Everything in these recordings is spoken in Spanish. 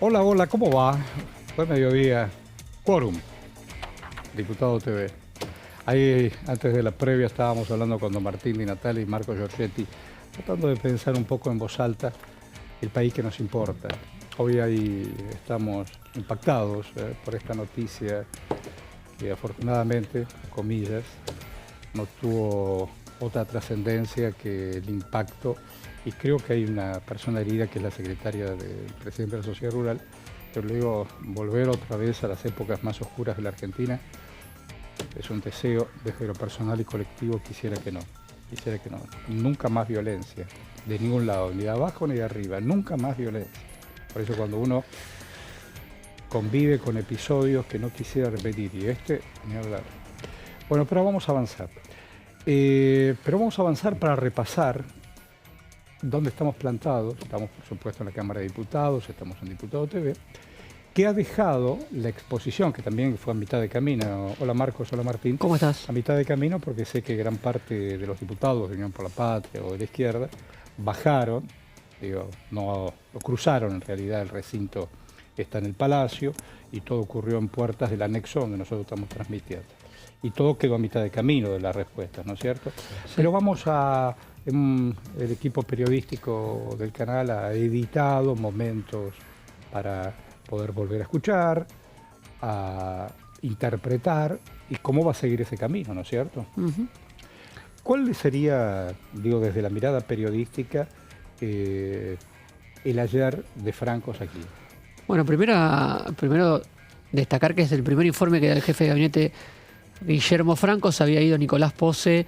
Hola, hola, ¿cómo va? Buen mediodía. Quórum, Diputado TV. Ahí, antes de la previa, estábamos hablando con don Martín Di Natale y Marco Giorgetti, tratando de pensar un poco en voz alta el país que nos importa. Hoy estamos impactados por esta noticia que afortunadamente, comillas, no tuvo otra trascendencia que el impacto, y creo que hay una persona herida que es la secretaria del presidente de la Sociedad Rural, pero le digo, volver otra vez a las épocas más oscuras de la Argentina es un deseo desde lo personal y colectivo. Quisiera que no, nunca más violencia, de ningún lado, ni de abajo ni de arriba, nunca más violencia. Por eso cuando uno convive con episodios que no quisiera repetir, y ni hablar. Bueno, pero vamos a avanzar. Para repasar dónde estamos plantados. Estamos, por supuesto, en la Cámara de Diputados, estamos en Diputado TV, que ha dejado la exposición, que también fue a mitad de camino. Hola Marcos, hola Martín. ¿Cómo estás? A mitad de camino, porque sé que gran parte de los diputados de Unión por la Patria o de la izquierda bajaron, no lo cruzaron en realidad, el recinto está en el Palacio y todo ocurrió en puertas del anexo donde nosotros estamos transmitiendo. Y todo quedó a mitad de camino de las respuestas, ¿no es cierto? Sí. Pero el equipo periodístico del canal ha editado momentos para poder volver a escuchar, a interpretar, y cómo va a seguir ese camino, ¿no es cierto? ¿Cuál sería, desde la mirada periodística, el ayer de Francos aquí? Bueno, primero destacar que es el primer informe que da el jefe de gabinete Guillermo Francos. Había ido Nicolás Posse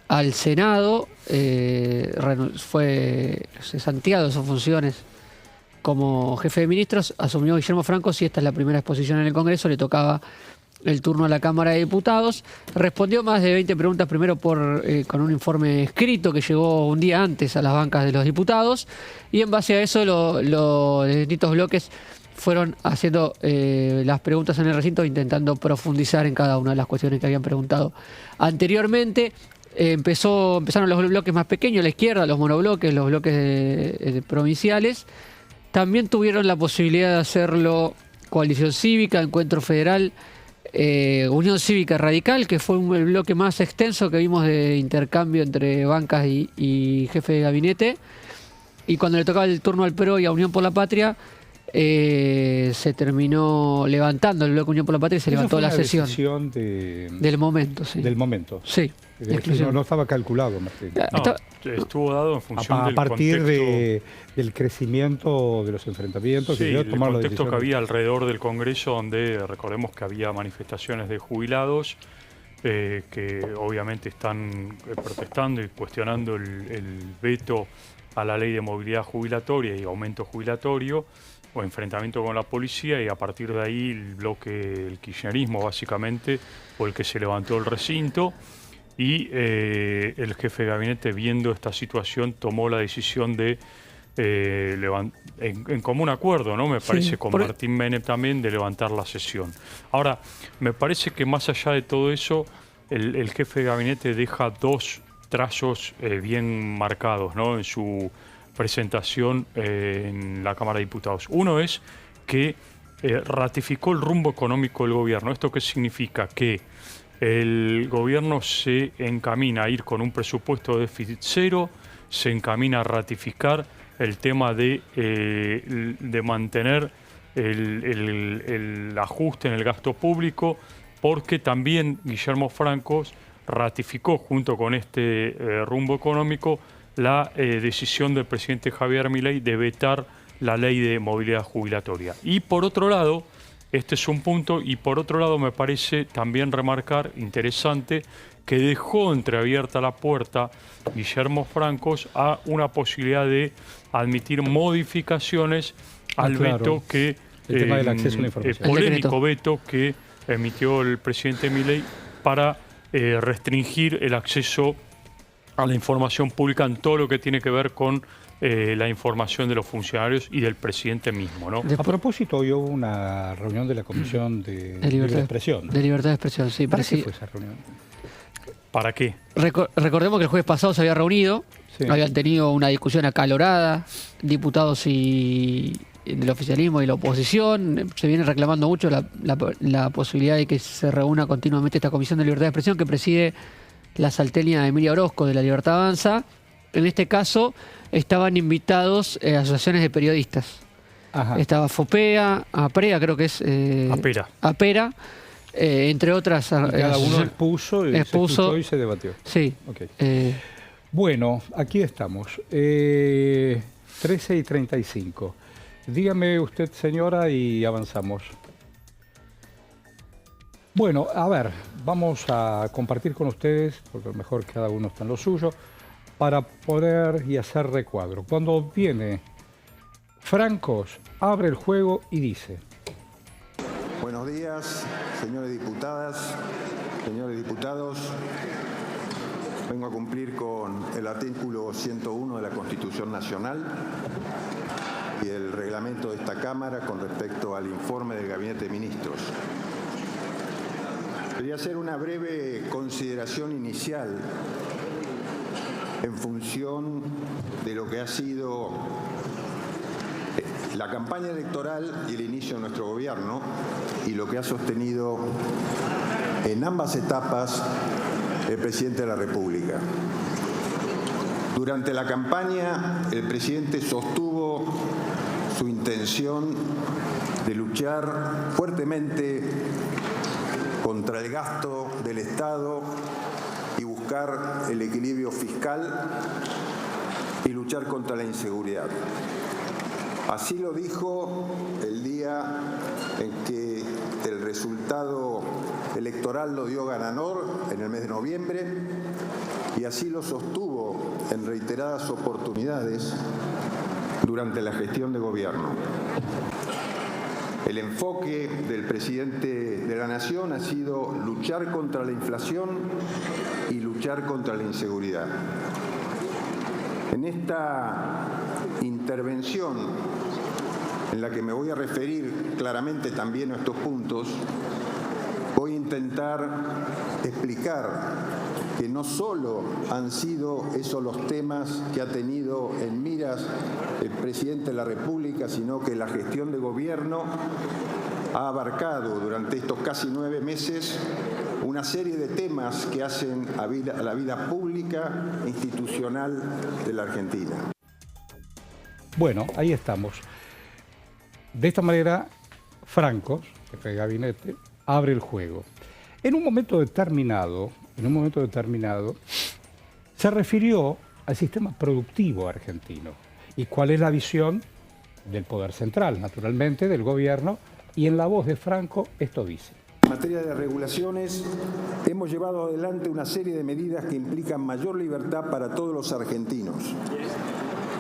al Senado, fue cesanteado de sus funciones como jefe de ministros, asumió Guillermo Francos y esta es la primera exposición en el Congreso. Le tocaba el turno a la Cámara de Diputados. Respondió más de 20 preguntas, primero con un informe escrito que llegó un día antes a las bancas de los diputados, y en base a eso los distintos bloques fueron haciendo las preguntas en el recinto, intentando profundizar en cada una de las cuestiones que habían preguntado anteriormente. Empezaron los bloques más pequeños, la izquierda, los monobloques, los bloques provinciales. También tuvieron la posibilidad de hacerlo Coalición Cívica, Encuentro Federal, Unión Cívica Radical, que fue el bloque más extenso que vimos de intercambio entre bancas y jefe de gabinete. Y cuando le tocaba el turno al PRO y a Unión por la Patria, se terminó levantando el bloque Unión por la Patria y se levantó la sesión del momento. Sí. Del momento. Sí. No estaba calculado, Martín. No, estuvo dado en función del partir del crecimiento de los enfrentamientos. Sí, el contexto que había alrededor del Congreso, donde recordemos que había manifestaciones de jubilados que obviamente están protestando y cuestionando el veto a la ley de movilidad jubilatoria y aumento jubilatorio, o enfrentamiento con la policía, y a partir de ahí el kirchnerismo básicamente fue el que se levantó el recinto, y el jefe de gabinete, viendo esta situación, tomó la decisión de en común acuerdo, ¿no? Me parece, con Martín Menem también, de levantar la sesión. Ahora, me parece que más allá de todo eso, el jefe de gabinete deja dos trazos bien marcados, ¿no?, en su presentación en la Cámara de Diputados. Uno es que ratificó el rumbo económico del gobierno. ¿Esto qué significa? Que el gobierno se encamina a ir con un presupuesto de déficit cero, se encamina a ratificar el tema de mantener el ajuste en el gasto público, porque también Guillermo Francos ratificó, junto con este rumbo económico, la decisión del presidente Javier Milei de vetar la ley de movilidad jubilatoria. Y por otro lado, este es un punto, y por otro lado me parece también remarcar, interesante, que dejó entreabierta la puerta Guillermo Francos a una posibilidad de admitir modificaciones al veto que, el tema del acceso a la información, el polémico veto que emitió el presidente Milei para restringir el acceso a la información pública en todo lo que tiene que ver con la información de los funcionarios y del presidente mismo, ¿no? A propósito, hoy hubo una reunión de la Comisión de Libertad de Expresión. De Libertad de Expresión, sí. ¿Para qué fue esa reunión? ¿Para qué? Recordemos que el jueves pasado se había reunido, habían tenido una discusión acalorada, diputados y del oficialismo y la oposición. Se viene reclamando mucho la posibilidad de que se reúna continuamente esta Comisión de Libertad de Expresión que preside la salteña Emilia Orozco de La Libertad Avanza. En este caso estaban invitados asociaciones de periodistas. Ajá. Estaba FOPEA, APREA, creo que es... APERA, entre otras... Cada uno expuso y se escuchó y se debatió. Sí. Okay. Bueno, aquí estamos. 13:35. Dígame usted, señora, y avanzamos. Bueno, a ver, vamos a compartir con ustedes, porque a lo mejor cada uno está en lo suyo, para poner y hacer recuadro. Cuando viene Francos, abre el juego y dice: buenos días, señores diputadas, señores diputados. Vengo a cumplir con el artículo 101 de la Constitución Nacional y el reglamento de esta Cámara con respecto al informe del Gabinete de Ministros. Quería hacer una breve consideración inicial en función de lo que ha sido la campaña electoral y el inicio de nuestro gobierno y lo que ha sostenido en ambas etapas el presidente de la República. Durante la campaña, el presidente sostuvo su intención de luchar fuertemente contra el gasto del Estado y buscar el equilibrio fiscal y luchar contra la inseguridad. Así lo dijo el día en que el resultado electoral lo dio ganador en el mes de noviembre y así lo sostuvo en reiteradas oportunidades durante la gestión de gobierno. El enfoque del presidente de la Nación ha sido luchar contra la inflación y luchar contra la inseguridad. En esta intervención, en la que me voy a referir claramente también a estos puntos, voy a intentar explicar que no solo han sido esos los temas que ha tenido en miras el presidente de la República, sino que la gestión de gobierno ha abarcado durante estos casi 9 meses una serie de temas que hacen a la vida pública e institucional de la Argentina. Bueno, ahí estamos. De esta manera, Francos, jefe de gabinete, abre el juego. En un momento determinado, se refirió al sistema productivo argentino y cuál es la visión del poder central, naturalmente, del gobierno, y en la voz de Franco esto dice: en materia de regulaciones, hemos llevado adelante una serie de medidas que implican mayor libertad para todos los argentinos.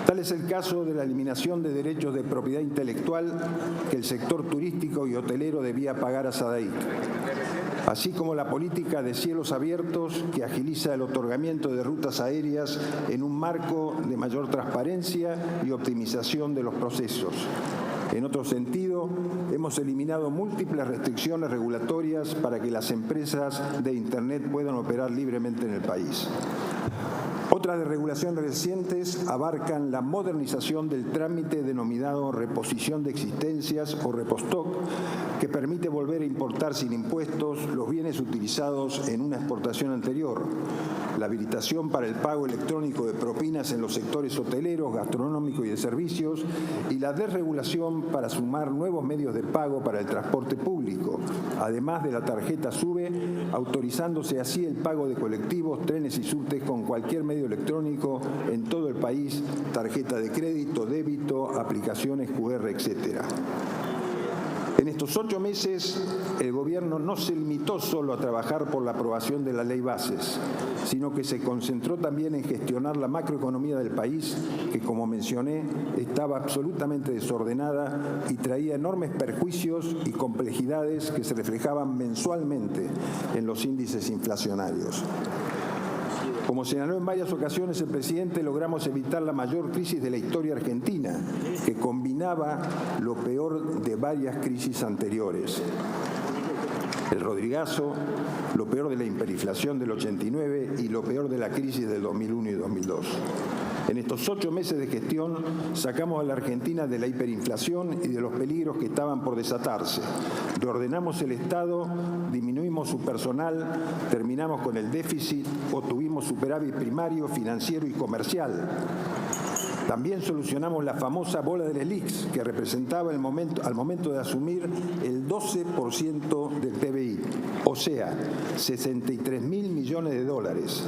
Tal es el caso de la eliminación de derechos de propiedad intelectual que el sector turístico y hotelero debía pagar a SADAIC, así como la política de cielos abiertos que agiliza el otorgamiento de rutas aéreas en un marco de mayor transparencia y optimización de los procesos. En otro sentido, hemos eliminado múltiples restricciones regulatorias para que las empresas de Internet puedan operar libremente en el país. Otras de regulaciones recientes abarcan la modernización del trámite denominado reposición de existencias o repostock, que permite volver a importar sin impuestos los bienes utilizados en una exportación anterior, la habilitación para el pago electrónico de propinas en los sectores hoteleros, gastronómico y de servicios, y la desregulación para sumar nuevos medios de pago para el transporte público, además de la tarjeta SUBE, autorizándose así el pago de colectivos, trenes y subtes con cualquier medio electrónico en todo el país, tarjeta de crédito, débito, aplicaciones QR, etc. En estos 8 meses, el gobierno no se limitó solo a trabajar por la aprobación de la ley Bases, sino que se concentró también en gestionar la macroeconomía del país, que, como mencioné, estaba absolutamente desordenada y traía enormes perjuicios y complejidades que se reflejaban mensualmente en los índices inflacionarios. Como señaló en varias ocasiones el presidente, logramos evitar la mayor crisis de la historia argentina, que combinaba lo peor de varias crisis anteriores: el Rodrigazo, lo peor de la hiperinflación del 89 y lo peor de la crisis del 2001 y 2002. En estos 8 meses de gestión sacamos a la Argentina de la hiperinflación y de los peligros que estaban por desatarse. Reordenamos el Estado, disminuimos su personal, terminamos con el déficit, obtuvimos superávit primario, financiero y comercial. También solucionamos la famosa bola del ELIX, que representaba al momento de asumir el 12% del PBI, o sea, 63.000 millones de dólares.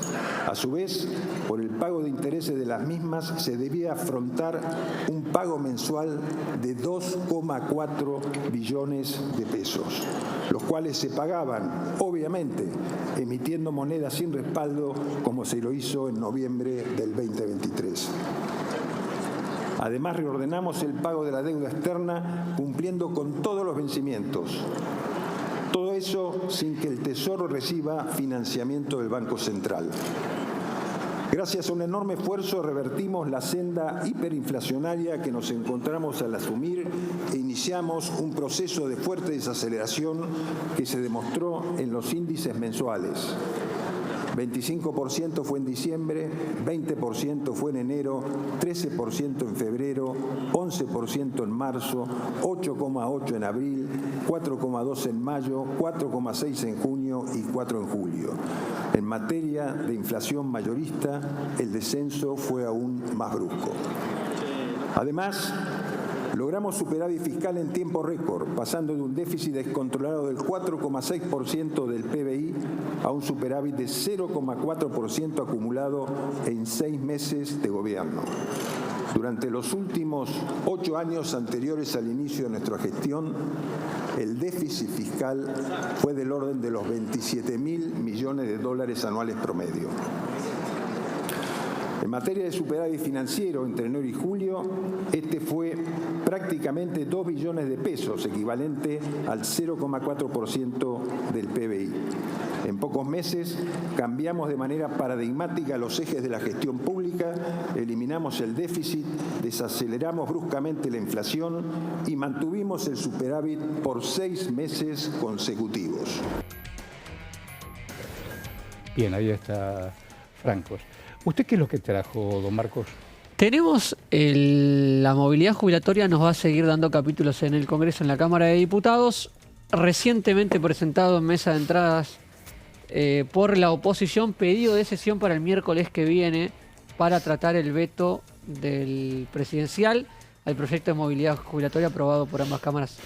A su vez, por el pago de intereses de las mismas, se debía afrontar un pago mensual de 2,4 billones de pesos, los cuales se pagaban, obviamente, emitiendo monedas sin respaldo, como se lo hizo en noviembre del 2023. Además, reordenamos el pago de la deuda externa cumpliendo con todos los vencimientos. Todo eso sin que el Tesoro reciba financiamiento del Banco Central. Gracias a un enorme esfuerzo revertimos la senda hiperinflacionaria que nos encontramos al asumir e iniciamos un proceso de fuerte desaceleración que se demostró en los índices mensuales. 25% fue en diciembre, 20% fue en enero, 13% en febrero, 11% en marzo, 8,8% en abril, 4,2% en mayo, 4,6% en junio y 4% en julio. En materia de inflación mayorista, el descenso fue aún más brusco. Además, logramos superávit fiscal en tiempo récord, pasando de un déficit descontrolado del 4,6% del PBI a un superávit de 0,4% acumulado en 6 meses de gobierno. Durante los últimos 8 años anteriores al inicio de nuestra gestión, el déficit fiscal fue del orden de los 27.000 millones de dólares anuales promedio. En materia de superávit financiero entre enero y julio, este fue prácticamente 2 billones de pesos, equivalente al 0,4% del PBI. En pocos meses cambiamos de manera paradigmática los ejes de la gestión pública, eliminamos el déficit, desaceleramos bruscamente la inflación y mantuvimos el superávit por 6 meses consecutivos. Bien, ahí está Francos. ¿Usted qué es lo que trajo, don Marcos? Tenemos la movilidad jubilatoria, nos va a seguir dando capítulos en el Congreso, en la Cámara de Diputados, recientemente presentado en mesa de entradas por la oposición, pedido de sesión para el miércoles que viene para tratar el veto del presidencial al proyecto de movilidad jubilatoria aprobado por ambas cámaras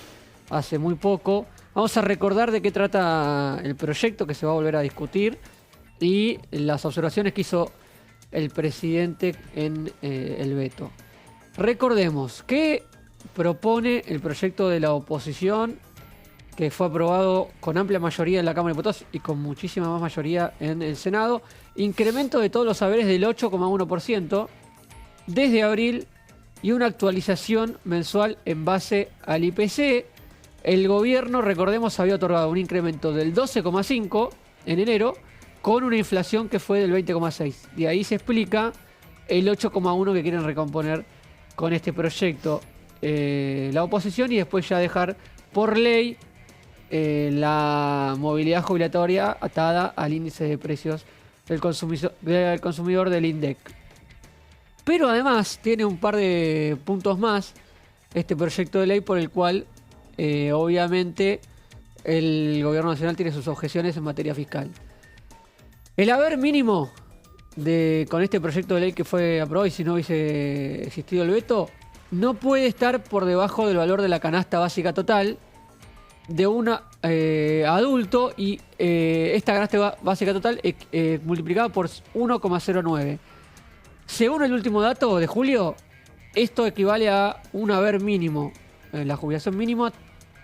hace muy poco. Vamos a recordar de qué trata el proyecto que se va a volver a discutir y las observaciones que hizo el presidente en el veto. Recordemos que propone el proyecto de la oposición, que fue aprobado con amplia mayoría en la Cámara de Diputados y con muchísima más mayoría en el Senado, incremento de todos los saberes del 8,1% desde abril y una actualización mensual en base al IPC. El gobierno, recordemos, había otorgado un incremento del 12,5% en enero, con una inflación que fue del 20,6%. De ahí se explica el 8,1% que quieren recomponer con este proyecto la oposición y después ya dejar por ley la movilidad jubilatoria atada al índice de precios del consumidor del INDEC. Pero además tiene un par de puntos más este proyecto de ley por el cual obviamente el gobierno nacional tiene sus objeciones en materia fiscal. El haber mínimo con este proyecto de ley que fue aprobado, y si no hubiese existido el veto, no puede estar por debajo del valor de la canasta básica total de un adulto, y esta canasta básica total multiplicada por 1,09. Según el último dato de julio, esto equivale a un haber mínimo. La jubilación mínima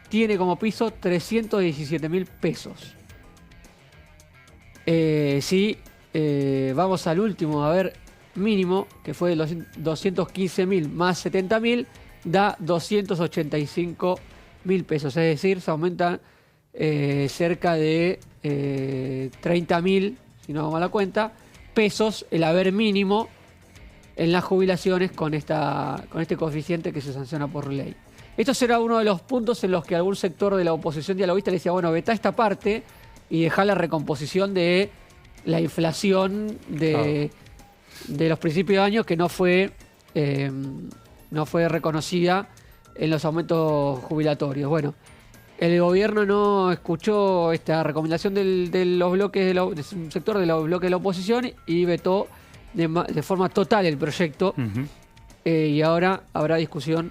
tiene como piso 317.000 pesos. Si vamos al último haber mínimo, que fue de los 215.000 más 70.000, da 285.000 pesos. Es decir, se aumenta cerca de 30.000, si no hago mala cuenta, pesos el haber mínimo en las jubilaciones con este coeficiente que se sanciona por ley. Esto será uno de los puntos en los que algún sector de la oposición dialoguista le decía, bueno, vetá esta parte y dejar la recomposición de la inflación de los principios de año que no fue reconocida en los aumentos jubilatorios. Bueno, el gobierno no escuchó esta recomendación de los bloques de un sector de los bloques de la oposición y vetó de forma total el proyecto. Y ahora habrá discusión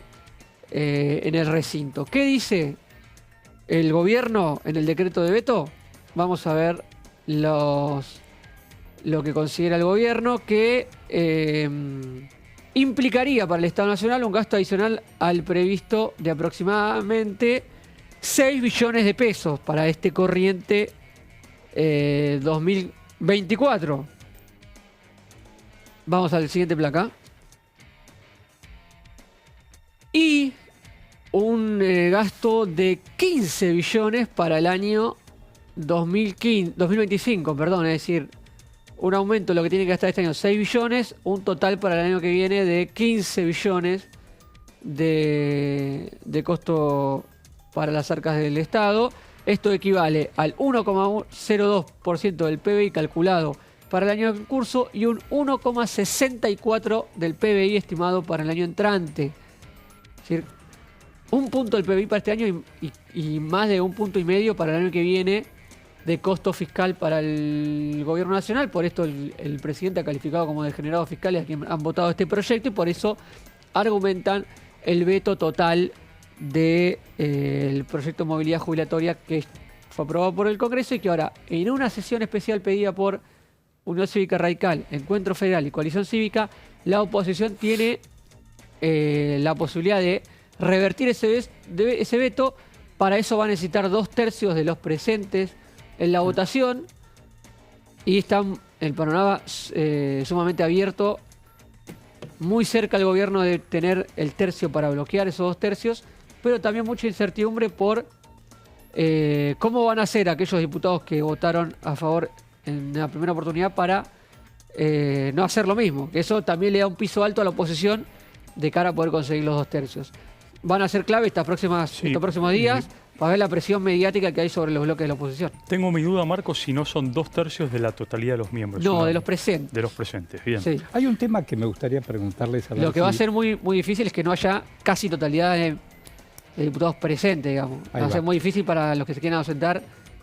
en el recinto. ¿Qué dice el gobierno en el decreto de veto? Vamos a ver lo que considera el gobierno, que implicaría para el Estado Nacional un gasto adicional al previsto de aproximadamente 6 billones de pesos para este corriente 2024. Vamos al siguiente placa. Y un gasto de 15 billones para el año 2025, perdón, es decir, un aumento de lo que tiene que gastar este año 6 billones, un total para el año que viene de 15 billones de costo para las arcas del Estado. Esto equivale al 1,02% del PBI calculado para el año en curso y un 1,64% del PBI estimado para el año entrante. Es decir, un punto del PBI para este año y más de 1,5 puntos para el año que viene de costo fiscal para el gobierno nacional. Por esto el presidente ha calificado como degenerados fiscales a quienes han votado este proyecto y por eso argumentan el veto total del proyecto de movilidad jubilatoria que fue aprobado por el Congreso y que ahora, en una sesión especial pedida por Unión Cívica Radical, Encuentro Federal y Coalición Cívica, la oposición tiene la posibilidad de revertir ese veto. Para eso va a necesitar 2/3 de los presentes en la votación y está el panorama sumamente abierto, muy cerca el gobierno de tener el tercio para bloquear esos 2/3, pero también mucha incertidumbre por cómo van a ser aquellos diputados que votaron a favor en la primera oportunidad para no hacer lo mismo. Eso también le da un piso alto a la oposición de cara a poder conseguir los 2/3. Van a ser clave estos próximos días para ver la presión mediática que hay sobre los bloques de la oposición. Tengo mi duda, Marcos, si no son 2/3 de la totalidad de los miembros. No, de los presentes. De los presentes, bien. Sí. Hay un tema que me gustaría preguntarles a ver Lo que va a ser muy, muy difícil es que no haya casi totalidad de diputados presentes, digamos. Va a ser muy difícil para los que se quieran ausentar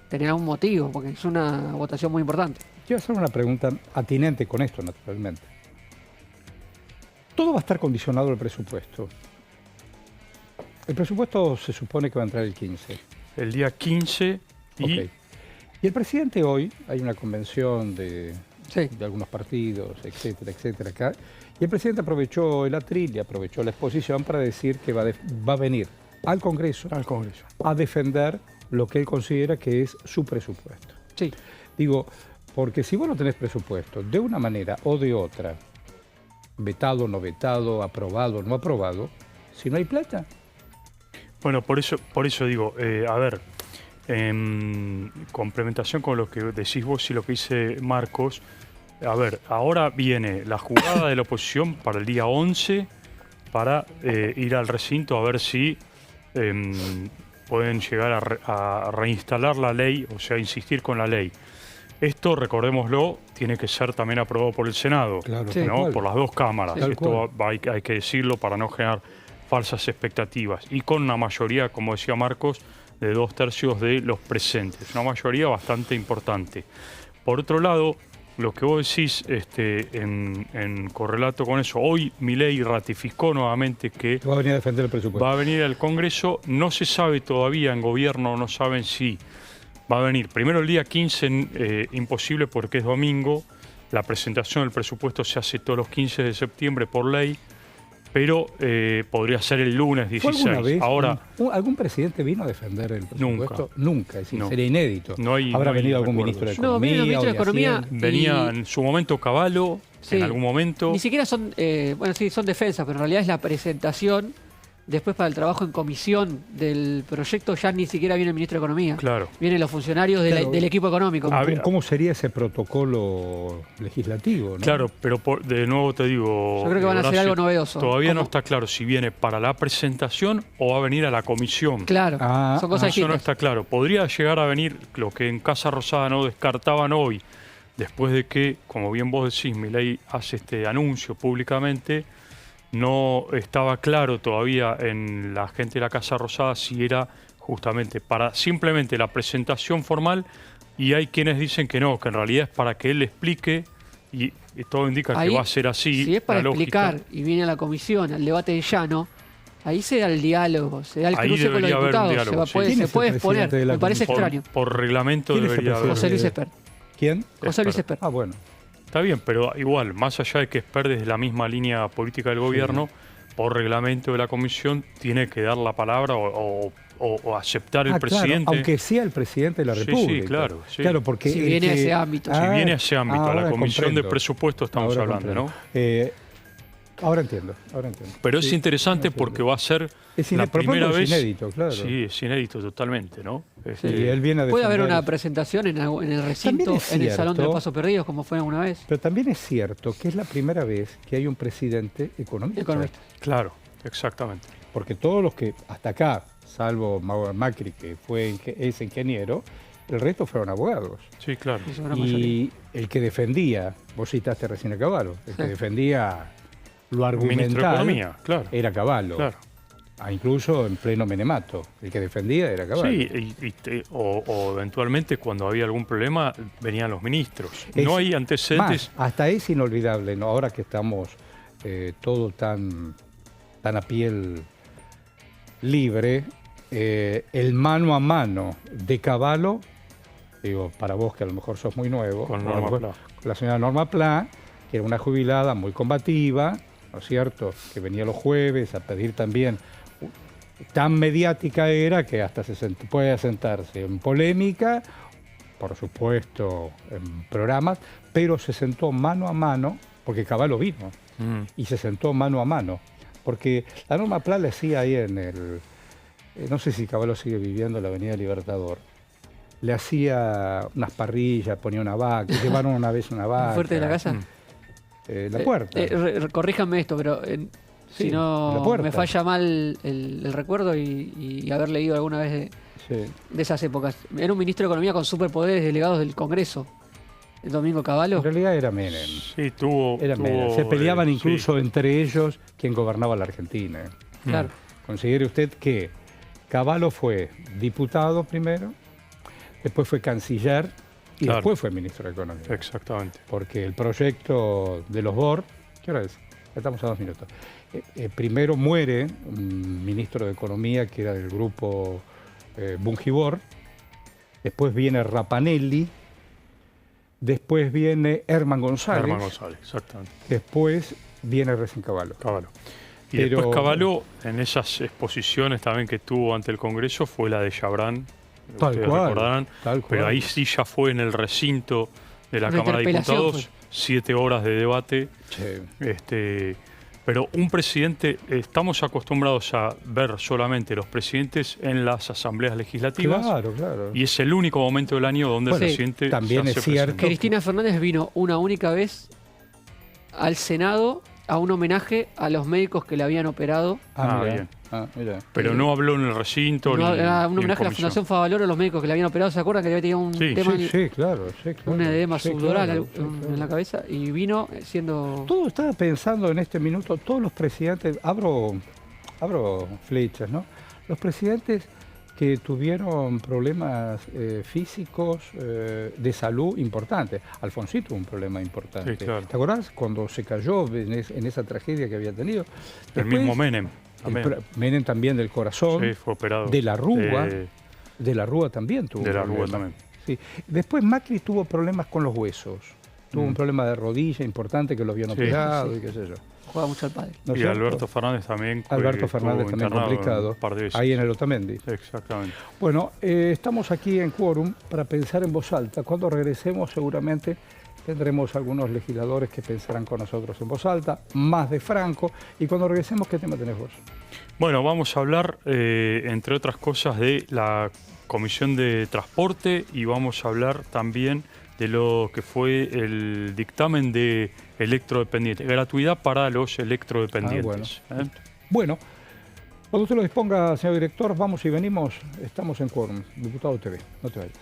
tener un motivo, porque es una votación muy importante. Quiero hacer una pregunta atinente con esto, naturalmente. Todo va a estar condicionado al presupuesto. El presupuesto se supone que va a entrar el 15. El día 15 y... Okay. Y el presidente hoy, hay una convención de algunos partidos, etcétera, etcétera, acá, y el presidente aprovechó el atril y aprovechó la exposición para decir que va a venir al Congreso a defender lo que él considera que es su presupuesto. Sí. Digo, porque si vos no tenés presupuesto, de una manera o de otra, vetado, no vetado, aprobado, no aprobado, si no hay plata. Bueno, por eso digo, a ver, en complementación con lo que decís vos y lo que dice Marcos, a ver, ahora viene la jugada de la oposición para el día 11 para ir al recinto a ver si pueden llegar a reinstalar la ley, o sea, insistir con la ley. Esto, recordémoslo, tiene que ser también aprobado por el Senado, Claro, ¿no? Por las dos cámaras. Sí. Esto hay que decirlo para no generar falsas expectativas. Y con una mayoría, como decía Marcos, de 2/3 de los presentes. Una mayoría bastante importante. Por otro lado, lo que vos decís en correlato con eso, hoy Milei ratificó nuevamente que va a venir a defender el presupuesto. va a venir al Congreso. No se sabe todavía en gobierno, no saben si va a venir. Primero el día 15, imposible porque es domingo. La presentación del presupuesto se hace todos los 15 de septiembre por ley, pero podría ser el lunes 16. ¿Fue alguna vez Ahora, algún presidente vino a defender el presupuesto? Nunca, es decir, No. sería inédito. no ¿Habrá hay venido algún recuerdos. ministro de No, vino el Economía? ministro de o Economía. Hacienda? venía en su momento Cavallo, Sí. en algún momento. Ni siquiera son, bueno, sí, son defensas, pero en realidad es la presentación después para el trabajo en comisión del proyecto ya ni siquiera viene el ministro de Economía. Claro. Vienen los funcionarios Claro. del equipo económico. ¿Cómo sería ese protocolo legislativo, ¿no? Claro, pero de nuevo te digo... Yo creo que van a hacer Horacio, algo novedoso. Todavía no ¿Cómo? está claro si viene para la presentación o va a venir a la comisión. Claro, son cosas Eso no distintas. está claro. Podría llegar a venir lo que en Casa Rosada no descartaban hoy, después de que, como bien vos decís, Milei hace este anuncio públicamente. No estaba claro todavía en la gente de la Casa Rosada si era justamente para simplemente la presentación formal, y hay quienes dicen que no, que en realidad es para que él explique, y todo indica Ahí, que va a ser así. Si es para la lógica. explicar y viene a la comisión, al debate de llano, ahí se da el diálogo, se da el Ahí cruce con los debería haber un diputados, diálogo, sí. ¿Quién se es el puede presidente exponer, de la me parece comisión? extraño. Por reglamento ¿Quién es el debería haber. José Luis Esper. ¿Quién? José Luis Esper. Ah, bueno. Está bien, pero igual, más allá de que Esper desde la misma línea política del gobierno, por reglamento de la comisión, tiene que dar la palabra o aceptar el presidente. Claro, aunque sea el presidente de la Sí, sí, República. claro, sí. Claro, porque Si viene a ese ámbito. Si viene a ese ámbito, a la ahora comisión comprendo. de presupuesto estamos Ahora hablando, comprendo. Ahora entiendo. Pero es Sí, interesante entiendo. porque va a ser Es la primera vez. inédito, claro. Sí, es inédito totalmente, ¿no? Sí, él viene a Puede haber defender una eso. presentación en el recinto, También es en el Salón de los cierto. Pasos Perdidos, como fue alguna vez. Pero también es cierto que es la primera vez que hay un presidente economista. Economista. Claro, exactamente. Porque todos los que hasta acá, salvo Macri, que es ingeniero, el resto fueron abogados. Sí, claro. Eso era mayoría. Y el que defendía, vos citaste recién a Cavallo, el que Sí. defendía lo Ministro de argumental Economía, claro. era Cavallo. Claro. Incluso en pleno menemato, el que defendía era Cavallo. Sí, o eventualmente cuando había algún problema venían los ministros. Es No hay antecedentes. Más, hasta es inolvidable, ¿no? Ahora que estamos todo tan a piel libre, el mano a mano de Cavallo, digo, para vos que a lo mejor sos muy nuevo, Con a lo Norma mejor Pla. con la señora Norma Pla, que era una jubilada muy combativa, ¿no es cierto?, que venía los jueves a pedir también, tan mediática era que hasta puede sentarse en polémica, por supuesto en programas, pero se sentó mano a mano, porque Cavallo vino, y se sentó mano a mano, porque la Norma Pla le hacía ahí en el, no sé si Cavallo sigue viviendo en la Avenida Libertador, le hacía unas parrillas, ponía una vaca, llevaron una vez una vaca. ¿Fuerte de la casa? La puerta. Corríjanme esto, pero Sí, si la no puerta. me falla mal el recuerdo y haber leído alguna vez Sí. de esas épocas. Era un ministro de Economía con superpoderes delegados del Congreso. El Domingo Cavallo. En realidad era Menem. Sí, tuvo. Era Menem. Se peleaban incluso sí. entre ellos quién gobernaba la Argentina. Claro. Considere usted que Cavallo fue diputado primero, después fue canciller y Claro. después fue ministro de Economía. Exactamente. Porque el proyecto de los BOR, ¿qué hora es? Estamos a 2 minutos. Primero muere un ministro de Economía que era del grupo Bungibor, después viene Rapanelli, después viene Herman González, Herman González, exactamente. después viene recién Cavallo. Cavallo. Y Pero- después Cavallo, en esas exposiciones también que tuvo ante el Congreso, fue la de Chabrán. Tal Ustedes cual, recordarán. tal Pero cual. ahí sí ya fue en el recinto de la Una Cámara de interpelación Diputados, 7 horas de debate. Sí. Pero un presidente, estamos acostumbrados a ver solamente los presidentes en las asambleas legislativas. Claro, claro. Y es el único momento del año donde Bueno, el presidente también se es hace cierto. presente. Cristina Fernández vino una única vez al Senado a un homenaje a los médicos que le habían operado. Ah, mira. bien. Mira. Pero no habló en el recinto ni, Un ni en homenaje a la comisión. Fundación Favaloro a los médicos que le habían operado. ¿Se acuerdan que había tenido un Sí, tema, Sí, claro. un edema Sí, subdural claro, sí, en claro. la cabeza? Y vino siendo... Todo estaba pensando en este minuto, todos los presidentes, abro flechas, ¿no? Los presidentes que tuvieron problemas físicos de salud importantes. Alfonsín tuvo un problema importante. Sí, claro. ¿Te acordás cuando se cayó en esa tragedia que había tenido? El Después, mismo Menem. También. Menem también del corazón. Sí, fue operado. De la Rúa. De la Rúa también tuvo De la Rúa problemas. también. Sí. Después Macri tuvo problemas con los huesos. Tuvo un problema de rodilla importante que lo habían operado y qué sé yo. Juega mucho al padre. ¿No es Y cierto? Alberto Fernández también. Alberto estuvo Fernández también internado complicado. un par de veces. Ahí en el Otamendi. Exactamente. Bueno, estamos aquí en Quórum para pensar en voz alta. Cuando regresemos seguramente tendremos algunos legisladores que pensarán con nosotros en voz alta, más de Franco, y cuando regresemos, ¿qué tema tenés vos? Bueno, vamos a hablar, entre otras cosas, de la Comisión de Transporte y vamos a hablar también de lo que fue el dictamen de electrodependientes, gratuidad para los electrodependientes. Bueno, cuando usted lo disponga, señor director, vamos y venimos, estamos en Quórum, Diputado TV, no te vayas.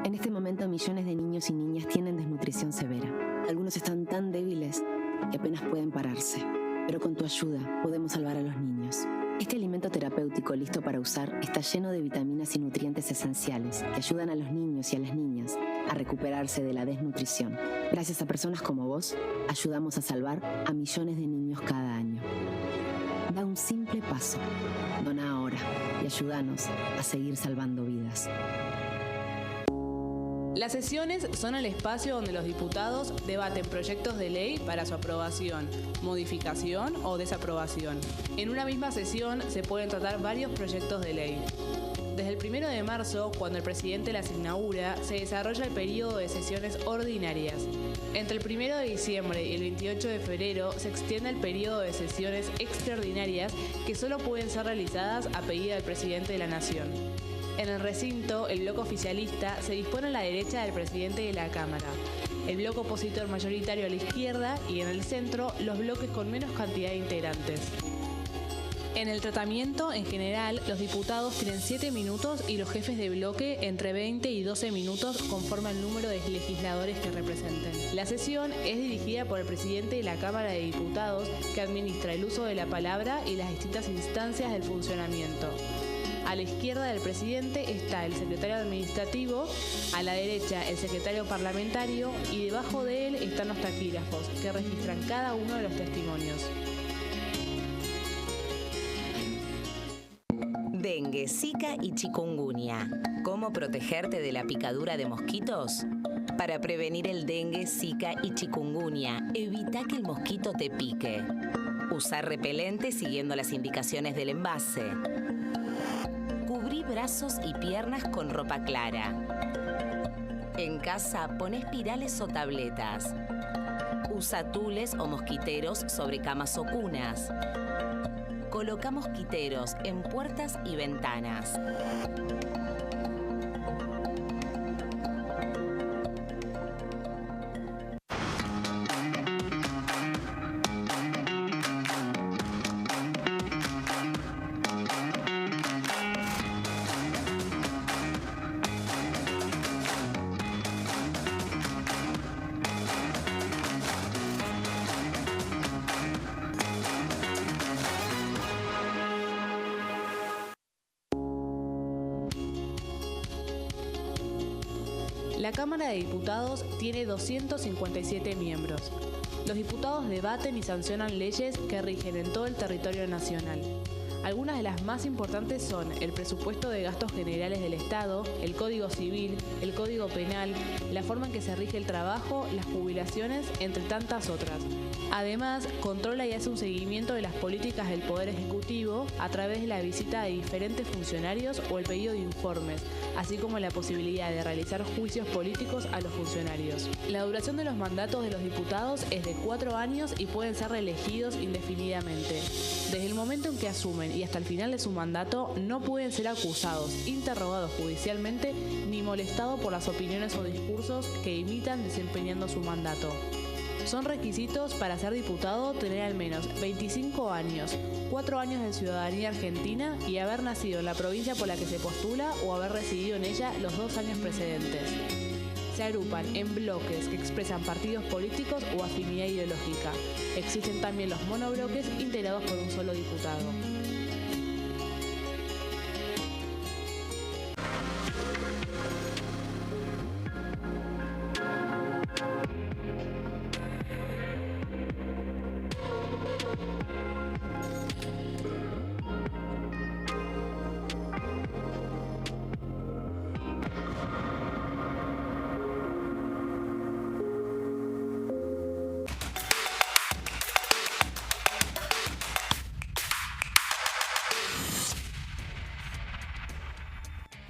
En este momento, millones de niños y niñas tienen desnutrición severa. Algunos están tan débiles que apenas pueden pararse. Pero con tu ayuda podemos salvar a los niños. Este alimento terapéutico listo para usar está lleno de vitaminas y nutrientes esenciales que ayudan a los niños y a las niñas a recuperarse de la desnutrición. Gracias a personas como vos, ayudamos a salvar a millones de niños cada año. Da un simple paso. Dona ahora y ayúdanos a seguir salvando vidas. Las sesiones son el espacio donde los diputados debaten proyectos de ley para su aprobación, modificación o desaprobación. En una misma sesión se pueden tratar varios proyectos de ley. Desde el 1 de marzo, cuando el presidente las inaugura, se desarrolla el periodo de sesiones ordinarias. Entre el 1 de diciembre y el 28 de febrero se extiende el periodo de sesiones extraordinarias que solo pueden ser realizadas a pedido del presidente de la Nación. En el recinto, el bloque oficialista se dispone a la derecha del presidente de la Cámara, el bloque opositor mayoritario a la izquierda y en el centro los bloques con menos cantidad de integrantes. En el tratamiento, en general, los diputados tienen 7 minutos y los jefes de bloque entre 20 y 12 minutos conforme al número de legisladores que representen. La sesión es dirigida por el presidente de la Cámara de Diputados, que administra el uso de la palabra y las distintas instancias del funcionamiento. A la izquierda del presidente está el secretario administrativo, a la derecha el secretario parlamentario y debajo de él están los taquígrafos, que registran cada uno de los testimonios. Dengue, Zika y chikungunya. ¿Cómo protegerte de la picadura de mosquitos? Para prevenir el dengue, Zika y chikungunya, evita que el mosquito te pique. Usar repelente siguiendo las indicaciones del envase. Cubrí brazos y piernas con ropa clara. En casa, pon espirales o tabletas. Usa tules o mosquiteros sobre camas o cunas. Coloca mosquiteros en puertas y ventanas. La Cámara de Diputados tiene 257 miembros. Los diputados debaten y sancionan leyes que rigen en todo el territorio nacional. Algunas de las más importantes son el presupuesto de gastos generales del Estado, el Código Civil, el Código Penal, la forma en que se rige el trabajo, las jubilaciones, entre tantas otras. Además, controla y hace un seguimiento de las políticas del Poder Ejecutivo a través de la visita de diferentes funcionarios o el pedido de informes, así como la posibilidad de realizar juicios políticos a los funcionarios. La duración de los mandatos de los diputados es de 4 años y pueden ser reelegidos indefinidamente. Desde el momento en que asumen y hasta el final de su mandato no pueden ser acusados, interrogados judicialmente ni molestados por las opiniones o discursos que imitan desempeñando su mandato. Son requisitos para ser diputado tener al menos 25 años, 4 años de ciudadanía argentina y haber nacido en la provincia por la que se postula o haber residido en ella los 2 años precedentes. Se agrupan en bloques que expresan partidos políticos o afinidad ideológica. Existen también los monobloques integrados por un solo diputado.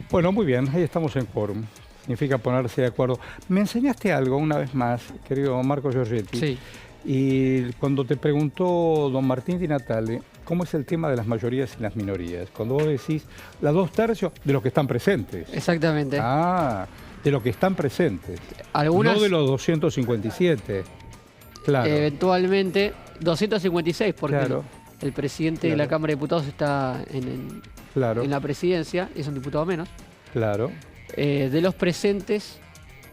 Bueno, muy bien, ahí estamos en quórum. Significa ponerse de acuerdo. Me enseñaste algo una vez más, querido Marco Giorgetti. Sí. Y cuando te preguntó don Martín Di Natale, ¿cómo es el tema de las mayorías y las minorías? Cuando vos decís las 2/3 de los que están presentes. Exactamente. Ah, de los que están presentes. Algunas, no de los 257. Claro. eventualmente, 256, porque Claro. el presidente de la Cámara de Diputados está Claro. en la presidencia, y es un diputado menos. Claro. De los presentes,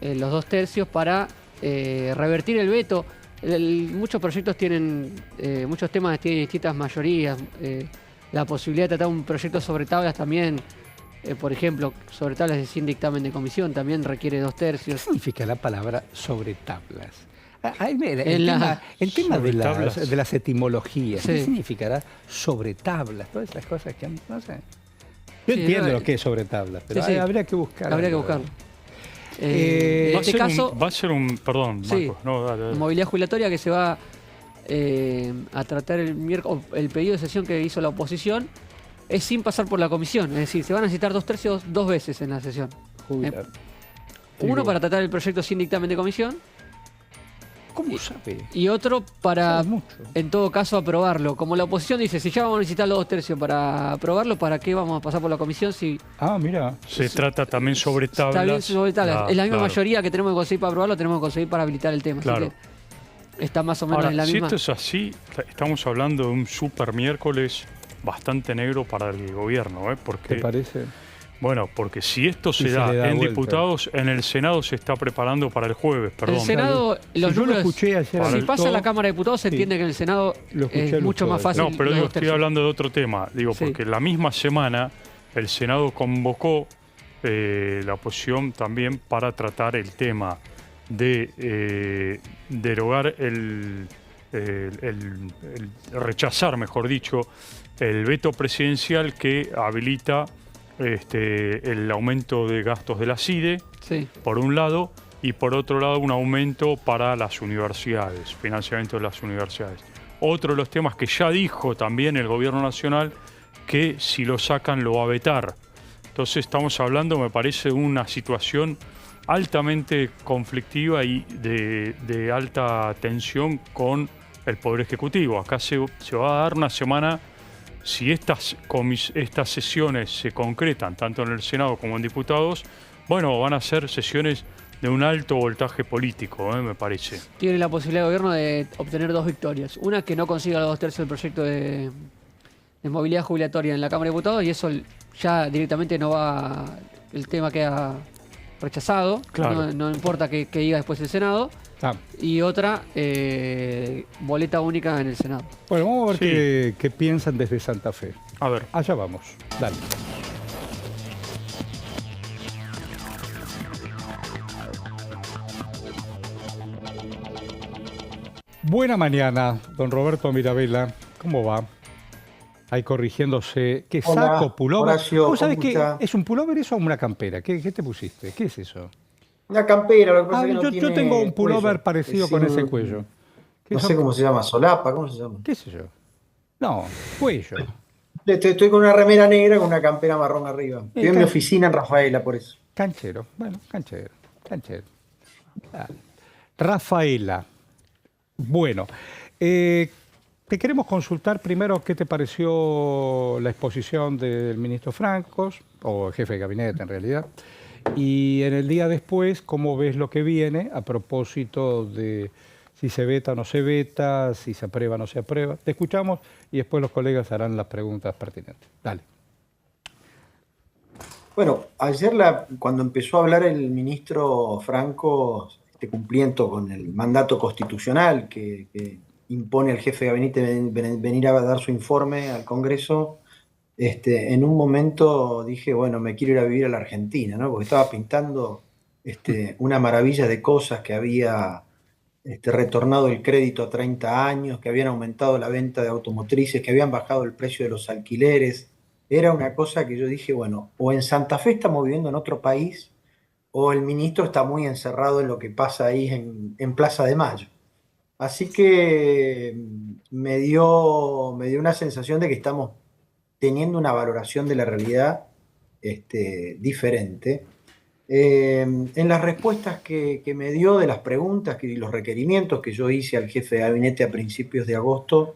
los 2/3 para revertir el veto. Muchos proyectos tienen, muchos temas tienen distintas mayorías. La posibilidad de tratar un proyecto sobre tablas también, por ejemplo, sobre tablas de sin dictamen de comisión, también requiere 2/3. ¿Qué significa la palabra sobre tablas? El tema Sobre de tablas. las etimologías, Sí. ¿qué significará sobre tablas? Todas esas cosas que no sé. Yo Sí, entiendo no, lo que es sobre tablas, pero sí, sí. habría que buscar. Habría que algo. buscarlo. Va En a este ser caso, va a ser un... Perdón, Sí. Marcos. No, dale. movilidad jubilatoria que se va a tratar el miércoles, el pedido de sesión que hizo la oposición es sin pasar por la comisión, es decir, se van a necesitar 2/3 2 veces en la sesión. Jubilar. Uno para tratar el proyecto sin dictamen de comisión ¿Cómo sabe? y otro para, Sabe mucho. en todo caso, aprobarlo. Como la oposición dice, si ya vamos a necesitar los 2/3 para aprobarlo, ¿para qué vamos a pasar por la comisión si Ah, mira. Se trata también sobre tablas. está bien sobre tablas? Ah, Es la misma claro. mayoría que tenemos que conseguir para aprobarlo, tenemos que conseguir para habilitar el tema. Claro. Así que está más o menos Ahora, en la si misma. esto es así, estamos hablando de un super miércoles bastante negro para el gobierno, ¿eh? ¿Te Porque, parece? bueno, porque si esto se Y se da le da en vuelta. diputados, en el Senado se está preparando para el jueves, perdón. El Senado, Si los yo lo números, escuché ayer Para si el pasa todo, en la Cámara de Diputados, se sí. entiende que en el Senado Lo escuché es al mucho todo. más fácil. No, pero los digo, estoy 2/3. hablando de otro tema. Digo, Sí. porque la misma semana el Senado convocó la oposición también para tratar el tema de derogar rechazar, mejor dicho, el veto presidencial que habilita el aumento de gastos de la CIDE, Sí. por un lado, y por otro lado un aumento para las universidades, financiamiento de las universidades. Otro de los temas que ya dijo también el gobierno nacional, que si lo sacan lo va a vetar. Entonces estamos hablando, me parece, de una situación altamente conflictiva y de alta tensión con el Poder Ejecutivo. Acá se va a dar una semana, si estas sesiones se concretan tanto en el Senado como en diputados, bueno, van a ser sesiones de un alto voltaje político, me parece. Tiene la posibilidad el gobierno de obtener 2 victorias. Una, que no consiga los 2/3 del proyecto de movilidad jubilatoria en la Cámara de Diputados, y eso ya directamente no va, el tema queda rechazado, Claro. no importa qué diga después el Senado. Ah, Y otra, boleta única en el Senado. bueno, vamos a ver Sí. qué piensan desde Santa Fe. A ver. Allá vamos. Dale. Buena mañana, don Roberto Mirabella. ¿Cómo va? Ahí corrigiéndose. ¿Qué Hola, saco, pullover? Horacio, ¿Vos sabés ¿cómo qué? está? ¿Es un pullover eso o una campera? ¿Qué te pusiste? ¿Qué es eso? Una campera, lo que pasa Ah, es que no yo tiene tengo un pullover cuello. parecido Es con ese un- cuello. ¿Qué No son? sé cómo se llama, solapa, ¿cómo se llama? ¿Qué sé yo? No, cuello. Estoy con una remera negra con una campera marrón arriba. Estoy en mi can- oficina en Rafaela, por eso. Canchero, bueno, canchero. Ah. Rafaela. Bueno, te queremos consultar primero qué te pareció la exposición del ministro Francos, o el jefe de gabinete en realidad, y en el día después, cómo ves lo que viene a propósito de si se veta o no se veta, si se aprueba o no se aprueba. Te escuchamos y después los colegas harán las preguntas pertinentes. Dale. Bueno, ayer cuando empezó a hablar el ministro Franco, cumpliendo con el mandato constitucional que impone al jefe de gabinete venir a dar su informe al Congreso, en un momento dije, bueno, me quiero ir a vivir a la Argentina, ¿no? Porque estaba pintando una maravilla de cosas, que había retornado el crédito a 30 años, que habían aumentado la venta de automotrices, que habían bajado el precio de los alquileres. Era una cosa que yo dije, bueno, o en Santa Fe estamos viviendo en otro país, o el ministro está muy encerrado en lo que pasa ahí en Plaza de Mayo. Así que me dio una sensación de que estamos teniendo una valoración de la realidad diferente. En las respuestas que me dio de las preguntas y los requerimientos que yo hice al jefe de gabinete a principios de agosto,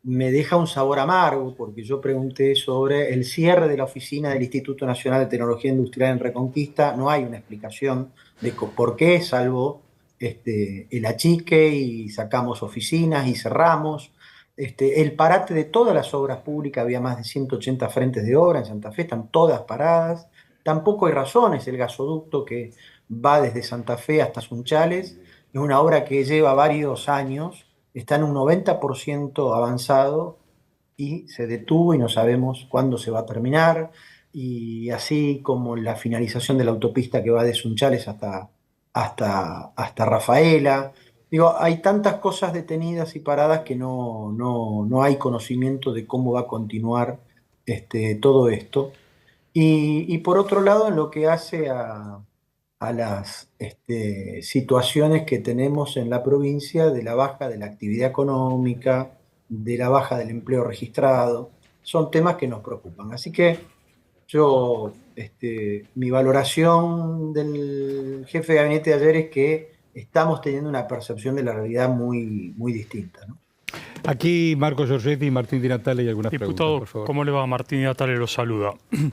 me deja un sabor amargo, porque yo pregunté sobre el cierre de la oficina del Instituto Nacional de Tecnología Industrial en Reconquista. No hay una explicación de por qué, salvo el achique y sacamos oficinas y cerramos. El parate de todas las obras públicas, había más de 180 frentes de obra en Santa Fe, están todas paradas. Tampoco hay razones. El gasoducto que va desde Santa Fe hasta Sunchales es una obra que lleva varios años, está en un 90% avanzado y se detuvo y no sabemos cuándo se va a terminar. Y así como la finalización de la autopista que va de Sunchales hasta Rafaela. Digo, hay tantas cosas detenidas y paradas que no hay conocimiento de cómo va a continuar todo esto. Y por otro lado, en lo que hace a las situaciones que tenemos en la provincia de la baja de la actividad económica, de la baja del empleo registrado, son temas que nos preocupan. Así que yo, mi valoración del jefe de gabinete de ayer es que estamos teniendo una percepción de la realidad muy, muy distinta, ¿no? Aquí Marco Giorgetti y Martín Di Natale y algunas preguntas, Diputado, por favor. ¿cómo le va? Martín Di Natale lo saluda. ¿Cómo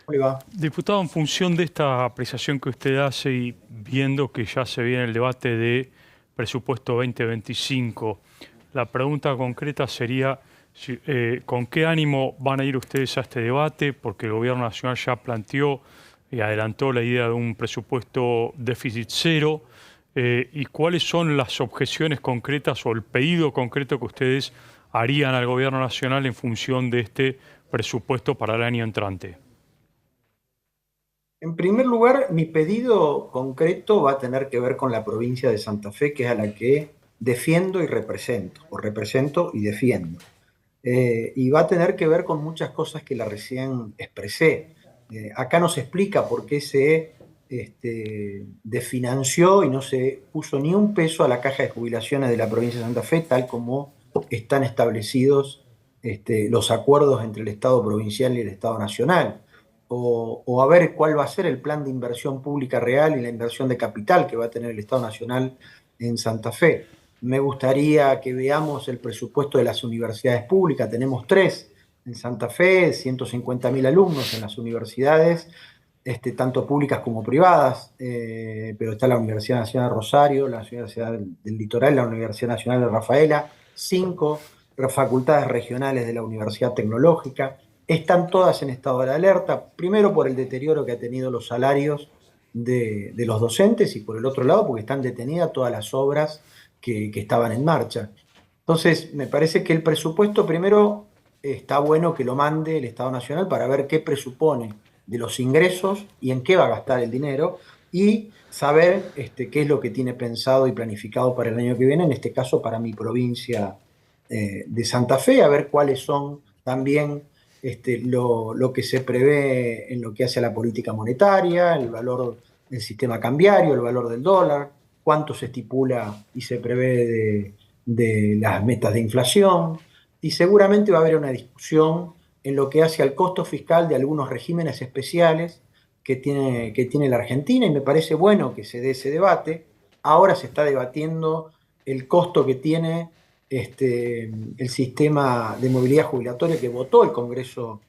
le va? Diputado, en función de esta apreciación que usted hace y viendo que ya se viene el debate de presupuesto 2025, la pregunta concreta sería ¿con qué ánimo van a ir ustedes a este debate? Porque el Gobierno Nacional ya planteó y adelantó la idea de un presupuesto déficit cero. ¿Y cuáles son las objeciones concretas o el pedido concreto que ustedes harían al Gobierno Nacional en función de este presupuesto para el año entrante? En primer lugar, mi pedido concreto va a tener que ver con la provincia de Santa Fe, que es a la que defiendo y represento, o represento y defiendo. Y va a tener que ver con muchas cosas que la recién expresé. Acá no se explica por qué se desfinanció y no se puso ni un peso a la caja de jubilaciones de la provincia de Santa Fe, tal como están establecidos los acuerdos entre el Estado provincial y el Estado nacional. O a ver cuál va a ser el plan de inversión pública real y la inversión de capital que va a tener el Estado nacional en Santa Fe. Me gustaría que veamos el presupuesto de las universidades públicas. Tenemos 3 en Santa Fe, 150.000 alumnos en las universidades, tanto públicas como privadas, pero está la Universidad Nacional de Rosario, la Universidad del Litoral, la Universidad Nacional de Rafaela, 5 facultades regionales de la Universidad Tecnológica. Están todas en estado de alerta, primero por el deterioro que ha tenido los salarios de los docentes y por el otro lado porque están detenidas todas las obras que estaban en marcha. Entonces, me parece que el presupuesto primero está bueno que lo mande el Estado Nacional para ver qué presupone de los ingresos y en qué va a gastar el dinero y saber qué es lo que tiene pensado y planificado para el año que viene, en este caso para mi provincia de Santa Fe, a ver cuáles son también lo que se prevé en lo que hace a la política monetaria, el valor del sistema cambiario, el valor del dólar, cuánto se estipula y se prevé de las metas de inflación, y seguramente va a haber una discusión en lo que hace al costo fiscal de algunos regímenes especiales que tiene la Argentina, y me parece bueno que se dé ese debate. Ahora se está debatiendo el costo que tiene el sistema de movilidad jubilatoria que votó el Congreso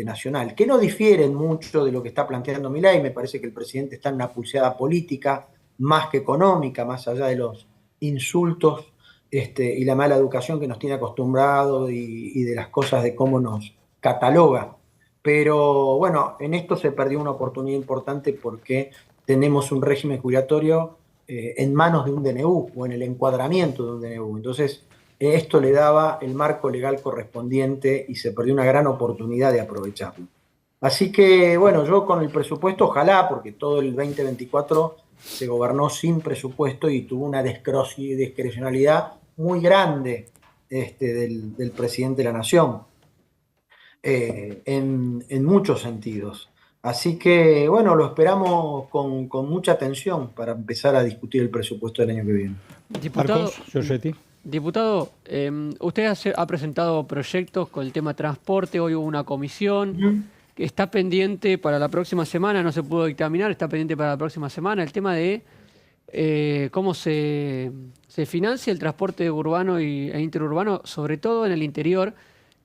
Nacional, que no difieren mucho de lo que está planteando Milei. Me parece que el presidente está en una pulseada política más que económica, más allá de los insultos y la mala educación que nos tiene acostumbrados y de las cosas de cómo nos cataloga. Pero bueno, en esto se perdió una oportunidad importante porque tenemos un régimen jubilatorio en manos de un DNU o en el encuadramiento de un DNU. Entonces, esto le daba el marco legal correspondiente y se perdió una gran oportunidad de aprovecharlo. Así que, bueno, yo con el presupuesto, ojalá, porque todo el 2024 se gobernó sin presupuesto y tuvo una discrecionalidad muy grande del presidente de la Nación, en muchos sentidos. Así que, bueno, lo esperamos con mucha atención para empezar a discutir el presupuesto del año que viene. Marcos Giorgetti. Diputado, usted ha presentado proyectos con el tema transporte, hoy hubo una comisión que está pendiente para la próxima semana, no se pudo dictaminar, está pendiente para la próxima semana, el tema de cómo se financia el transporte urbano e interurbano, sobre todo en el interior,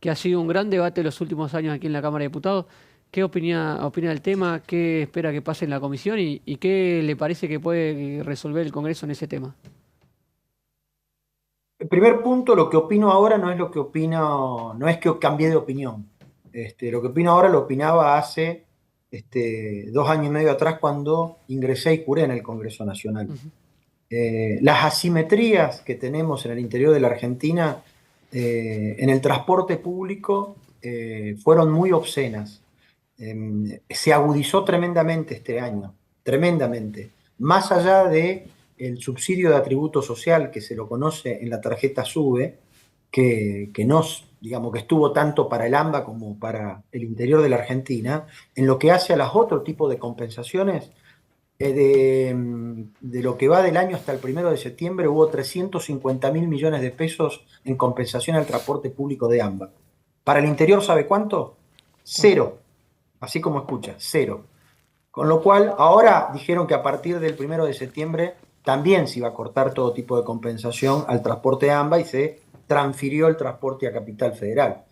que ha sido un gran debate en los últimos años aquí en la Cámara de Diputados. ¿Qué opina del tema? ¿Qué espera que pase en la comisión? ¿Y qué le parece que puede resolver el Congreso en ese tema? El primer punto, lo que opino ahora no es lo que opino, no es que cambié de opinión. Lo que opino ahora lo opinaba hace 2 años y medio atrás cuando ingresé y juré en el Congreso Nacional. Las asimetrías que tenemos en el interior de la Argentina en el transporte público fueron muy obscenas. Se agudizó tremendamente este año, tremendamente. Más allá de el subsidio de atributo social que se lo conoce en la tarjeta SUBE, que no, digamos, que estuvo tanto para el AMBA como para el interior de la Argentina, en lo que hace a los otros tipos de compensaciones, de lo que va del año hasta el 1 de septiembre hubo 350.000 millones de pesos en compensación al transporte público de AMBA. Para el interior, ¿sabe cuánto? 0. Así como escucha, 0. Con lo cual, ahora dijeron que a partir del 1 de septiembre también se iba a cortar todo tipo de compensación al transporte AMBA y se transfirió el transporte a Capital Federal.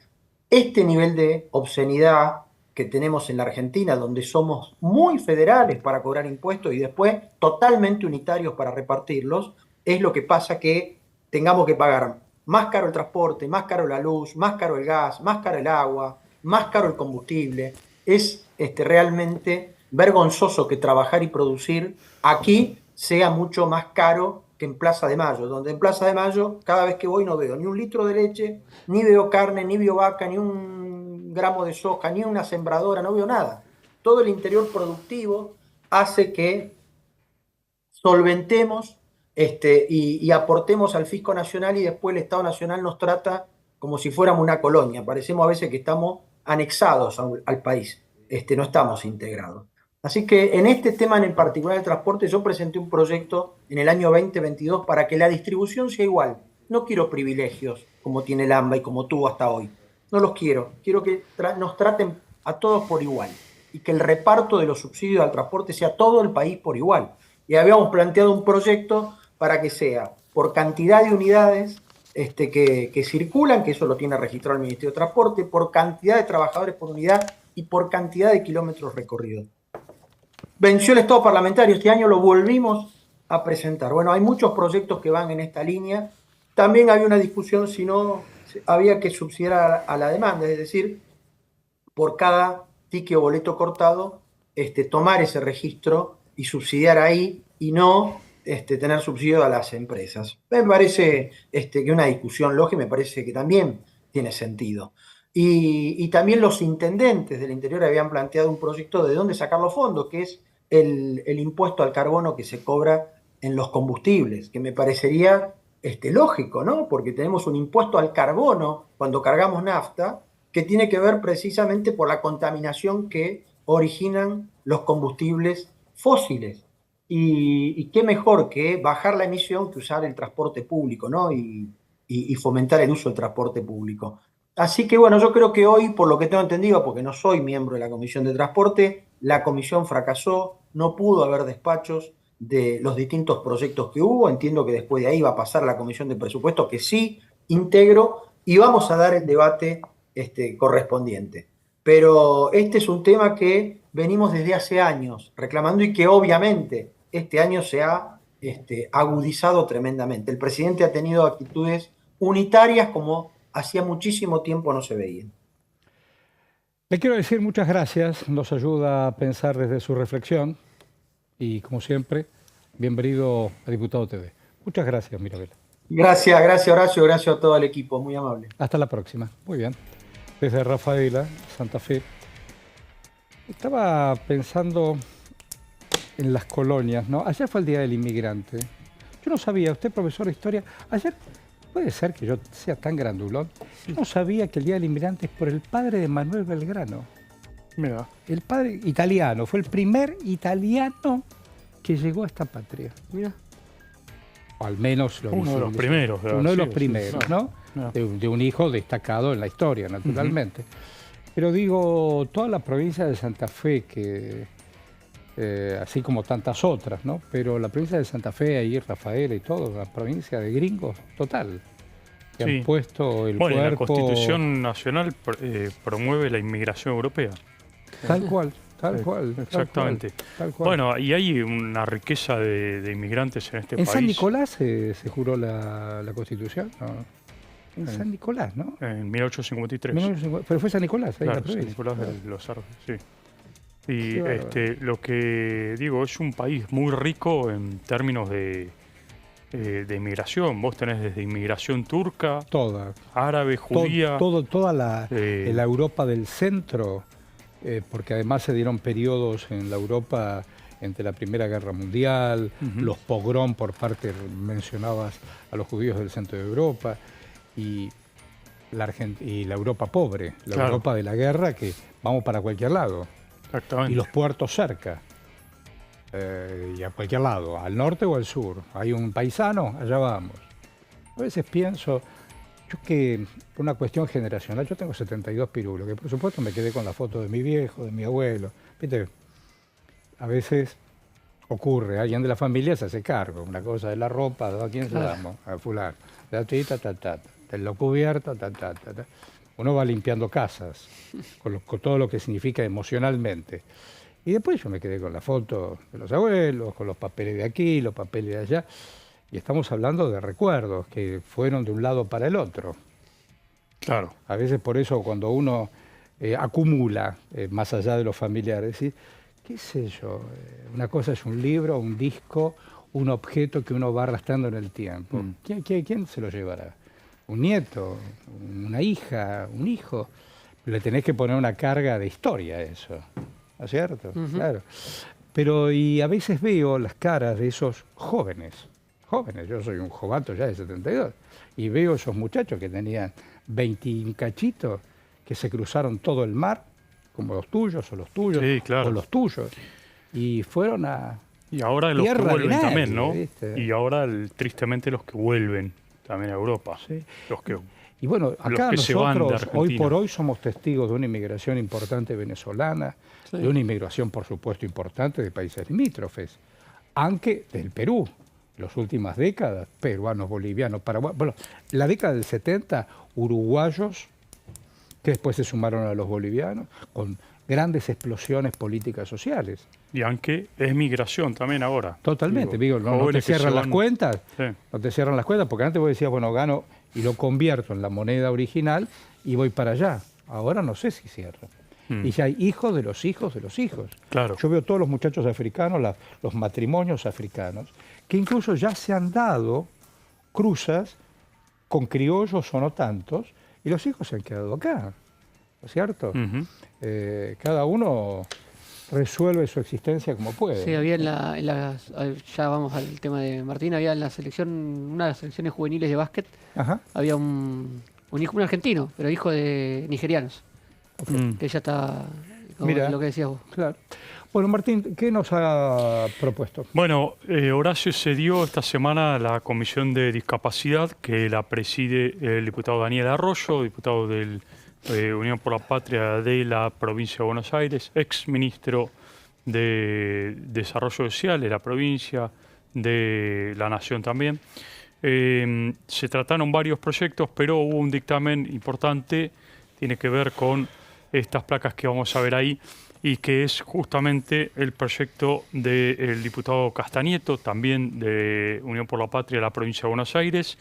Este nivel de obscenidad que tenemos en la Argentina, donde somos muy federales para cobrar impuestos y después totalmente unitarios para repartirlos, es lo que pasa que tengamos que pagar más caro el transporte, más caro la luz, más caro el gas, más caro el agua, más caro el combustible. Es realmente vergonzoso que trabajar y producir aquí sea mucho más caro que en Plaza de Mayo, donde en Plaza de Mayo cada vez que voy no veo ni un litro de leche, ni veo carne, ni veo vaca, ni un gramo de soja, ni una sembradora, no veo nada. Todo el interior productivo hace que solventemos y aportemos al fisco nacional y después el Estado Nacional nos trata como si fuéramos una colonia. Parecemos a veces que estamos anexados al país, no estamos integrados. Así que en este tema en particular del transporte yo presenté un proyecto en el año 2022 para que la distribución sea igual. No quiero privilegios como tiene el AMBA y como tuvo hasta hoy. No los quiero. Quiero que nos traten a todos por igual y que el reparto de los subsidios al transporte sea todo el país por igual. Y habíamos planteado un proyecto para que sea por cantidad de unidades que circulan, que eso lo tiene registrado el Ministerio de Transporte, por cantidad de trabajadores por unidad y por cantidad de kilómetros recorridos. Venció el estado parlamentario, este año lo volvimos a presentar. Bueno, hay muchos proyectos que van en esta línea. También había una discusión si no había que subsidiar a la demanda, es decir, por cada ticket o boleto cortado, tomar ese registro y subsidiar ahí y no tener subsidio a las empresas. Me parece que una discusión lógica, me parece que también tiene sentido. Y también los intendentes del interior habían planteado un proyecto de dónde sacar los fondos, que es el impuesto al carbono que se cobra en los combustibles, que me parecería lógico, ¿no? Porque tenemos un impuesto al carbono cuando cargamos nafta, que tiene que ver precisamente por la contaminación que originan los combustibles fósiles. Y qué mejor que bajar la emisión que usar el transporte público, ¿no? Y fomentar el uso del transporte público. Así que bueno, yo creo que hoy, por lo que tengo entendido, porque no soy miembro de la Comisión de Transporte, la comisión fracasó, no pudo haber despachos, de los distintos proyectos que hubo. Entiendo que después de ahí va a pasar a la Comisión de Presupuestos, que sí integro, y vamos a dar el debate correspondiente. Pero este es un tema que venimos desde hace años reclamando y que obviamente este año se ha agudizado tremendamente. El presidente ha tenido actitudes unitarias como hacía muchísimo tiempo no se veían. Le quiero decir muchas gracias, nos ayuda a pensar desde su reflexión y, como siempre, bienvenido a Diputado TV. Muchas gracias, Mirabel. Gracias Horacio, gracias a todo el equipo, muy amable. Hasta la próxima. Muy bien. Desde Rafaela, Santa Fe. Estaba pensando en las colonias, ¿no? Ayer fue el Día del Inmigrante. Yo no sabía, usted profesor de historia, ayer, puede ser que yo sea tan grandulón, yo no sabía que el Día del Inmigrante es por el padre de Manuel Belgrano. Mira. El padre italiano, fue el primer italiano que llegó a esta patria. Mira. O al menos uno de los primeros. Uno de los primeros, ¿no? De un hijo destacado en la historia, naturalmente. Pero digo, toda la provincia de Santa Fe, que así como tantas otras, ¿no? Pero la provincia de Santa Fe, ahí Rafaela y todo, la provincia de gringos, total. Que han puesto el cuerpo... La Constitución Nacional promueve la inmigración europea. Tal cual. Tal cual. Exactamente. Tal cual. Bueno, y hay una riqueza de inmigrantes en este país. ¿En San Nicolás se juró la Constitución? No. En San Nicolás, ¿no? En 1853. Pero fue San Nicolás, ahí claro, en la provincia. San Nicolás de los Arcos, sí. Y lo que digo, es un país muy rico en términos de inmigración. Vos tenés desde inmigración turca, toda, árabe, judía. Toda la Europa del centro, porque además se dieron periodos en la Europa entre la Primera Guerra Mundial, los pogrom por parte, mencionabas a los judíos del centro de Europa, y la Europa pobre, la Europa de la guerra, que vamos para cualquier lado. Exactamente. Y los puertos cerca, y a cualquier lado, al norte o al sur. Hay un paisano, allá vamos. A veces pienso, yo que por una cuestión generacional, yo tengo 72 pirulos, que por supuesto me quedé con la foto de mi viejo, de mi abuelo. Viste, a veces ocurre, alguien de la familia se hace cargo, una cosa de la ropa, ¿a quién se la damos? A fulano. De lo cubierto, Uno va limpiando casas, con todo lo que significa emocionalmente. Y después yo me quedé con la foto de los abuelos, con los papeles de aquí, los papeles de allá. Y estamos hablando de recuerdos que fueron de un lado para el otro. Claro. A veces por eso cuando uno acumula, más allá de los familiares, ¿sí? Qué sé yo, una cosa es un libro, un disco, un objeto que uno va arrastrando en el tiempo. ¿Quién se lo llevará? Un nieto, una hija, un hijo. Le tenés que poner una carga de historia a eso, ¿no es cierto? Claro. Pero y a veces veo las caras de esos jóvenes, yo soy un jovato ya de 72, y veo esos muchachos que tenían 20 y un cachito, que se cruzaron todo el mar, como los tuyos, o los tuyos, o los tuyos, y fueron a... Y ahora los que vuelven también, ¿no? ¿viste? Y ahora, tristemente, los que vuelven también a Europa. Sí. Y bueno, acá nosotros hoy por hoy somos testigos de una inmigración importante venezolana, de una inmigración, por supuesto, importante de países limítrofes, aunque del Perú. Las últimas décadas, peruanos, bolivianos, paraguayos, bueno, la década del 70, uruguayos, que después se sumaron a los bolivianos, con grandes explosiones políticas sociales. Y aunque es migración también ahora. Totalmente, digo, no te cierran las cuentas, no te cierran las cuentas, porque antes vos decías, bueno, gano y lo convierto en la moneda original y voy para allá. Ahora no sé si cierra. Y ya hay hijos de los hijos de los hijos. Claro. Yo veo todos los muchachos africanos, los matrimonios africanos, que incluso ya se han dado cruzas con criollos o no tantos, y los hijos se han quedado acá, ¿no es cierto? Cada uno resuelve su existencia como puede. Sí, había ya vamos al tema de Martín, había en la selección, una de las selecciones juveniles de básquet, había un argentino, pero hijo de nigerianos, que ya está, Mira, lo que decías vos. Claro. Bueno, Martín, ¿qué nos ha propuesto? Bueno, Horacio, se dio esta semana la Comisión de Discapacidad, que la preside el diputado Daniel Arroyo, diputado del Unión por la Patria de la provincia de Buenos Aires, ex ministro de Desarrollo Social de la provincia, de la Nación también. Se trataron varios proyectos, pero hubo un dictamen importante, tiene que ver con estas placas que vamos a ver ahí, y que es justamente el proyecto del diputado Castañeto, también de Unión por la Patria de la provincia de Buenos Aires,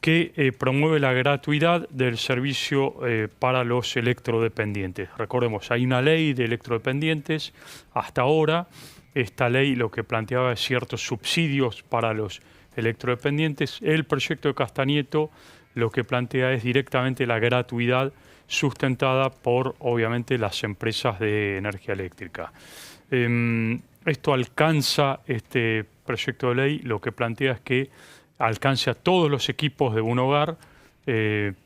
que promueve la gratuidad del servicio para los electrodependientes. Recordemos, hay una ley de electrodependientes. Hasta ahora, esta ley lo que planteaba es ciertos subsidios para los electrodependientes. El proyecto de Castañeto lo que plantea es directamente la gratuidad sustentada por, obviamente, las empresas de energía eléctrica. Esto alcanza, este proyecto de ley, lo que plantea es que alcance a todos los equipos de un hogar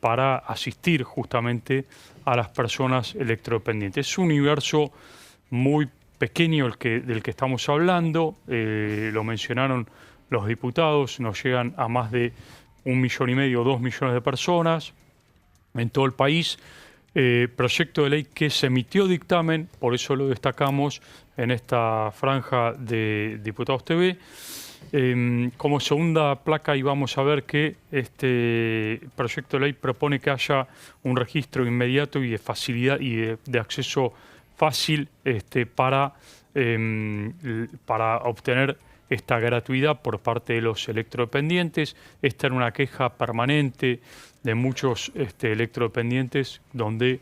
para asistir justamente a las personas electrodependientes. Es un universo muy pequeño del que estamos hablando, lo mencionaron los diputados, nos llegan a más de 1,5 millones, 2 millones de personas en todo el país. Proyecto de ley que se emitió dictamen, por eso lo destacamos en esta franja de Diputados TV. Como segunda placa, y vamos a ver que este proyecto de ley propone que haya un registro inmediato y de facilidad y de acceso fácil para obtener esta gratuidad por parte de los electrodependientes. Esta era una queja permanente de muchos electrodependientes, donde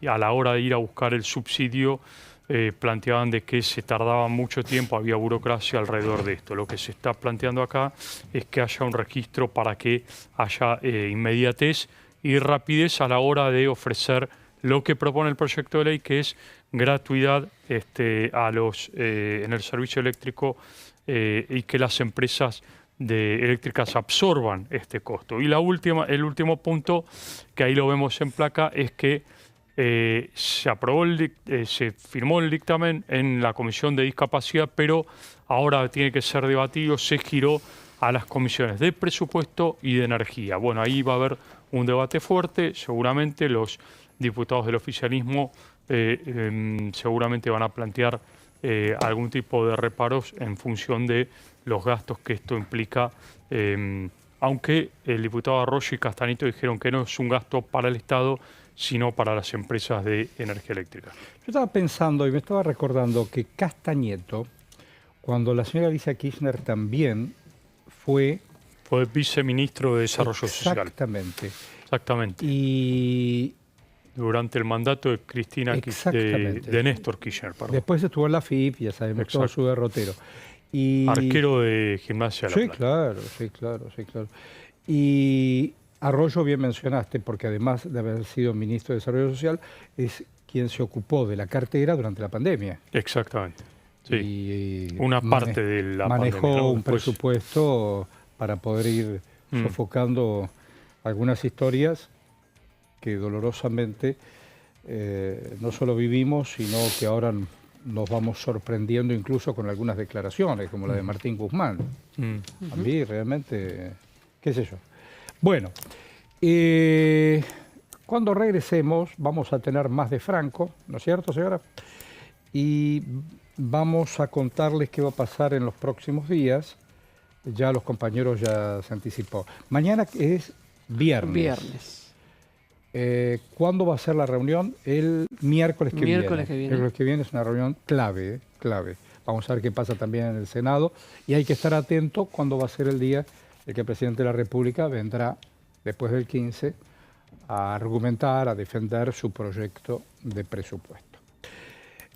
a la hora de ir a buscar el subsidio planteaban de que se tardaba mucho tiempo, había burocracia alrededor de esto. Lo que se está planteando acá es que haya un registro para que haya inmediatez y rapidez a la hora de ofrecer lo que propone el proyecto de ley, que es gratuidad a los en el servicio eléctrico y que las empresas eléctricas absorban este costo. Y el último punto, que ahí lo vemos en placa, es que se firmó el dictamen en la Comisión de Discapacidad, pero ahora tiene que ser debatido, se giró a las comisiones de Presupuesto y de Energía. Bueno, ahí va a haber un debate fuerte, seguramente los diputados del oficialismo seguramente van a plantear algún tipo de reparos en función de los gastos que esto implica, aunque el diputado Arroyo y Castañeto dijeron que no es un gasto para el Estado, sino para las empresas de energía eléctrica. Yo estaba pensando y me estaba recordando que Castañeto, cuando la señora Alicia Kirchner también fue viceministro de Desarrollo Social. Exactamente. Y durante el mandato de Cristina de Néstor Kirchner. Perdón. Después estuvo en la FIP, ya sabemos todo su derrotero. Y arquero de Gimnasia de La Plata. Sí, claro. Y Arroyo, bien mencionaste, porque además de haber sido ministro de Desarrollo Social, es quien se ocupó de la cartera durante la pandemia. Exactamente. Sí. Y una parte de la manejó pandemia, ¿no? un presupuesto para poder ir sofocando algunas historias que dolorosamente no solo vivimos, sino que ahora nos vamos sorprendiendo incluso con algunas declaraciones, como la de Martín Guzmán. A mí realmente, qué sé yo. Bueno, cuando regresemos vamos a tener más de Franco, ¿no es cierto, señora? Y vamos a contarles qué va a pasar en los próximos días. Ya los compañeros ya se anticipó. Mañana es viernes. ¿Cuándo va a ser la reunión? El miércoles que viene. El miércoles que viene es una reunión clave. Vamos a ver qué pasa también en el Senado. Y hay que estar atento cuándo va a ser el día en que el presidente de la República vendrá, después del 15, a argumentar, a defender su proyecto de presupuesto.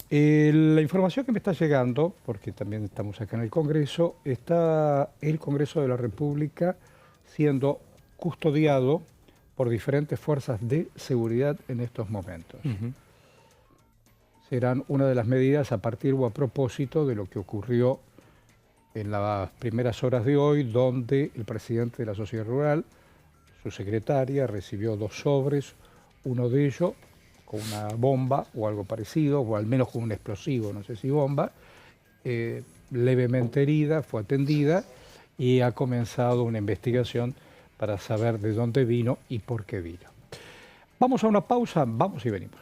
La información que me está llegando, porque también estamos acá en el Congreso, está el Congreso de la República siendo custodiado por diferentes fuerzas de seguridad en estos momentos. Serán una de las medidas a partir o a propósito de lo que ocurrió en las primeras horas de hoy, donde el presidente de la Sociedad Rural, su secretaria, recibió 2 sobres, uno de ellos con una bomba o algo parecido, o al menos con un explosivo, no sé si bomba, levemente herida, fue atendida y ha comenzado una investigación para saber de dónde vino y por qué vino. Vamos a una pausa, vamos y venimos.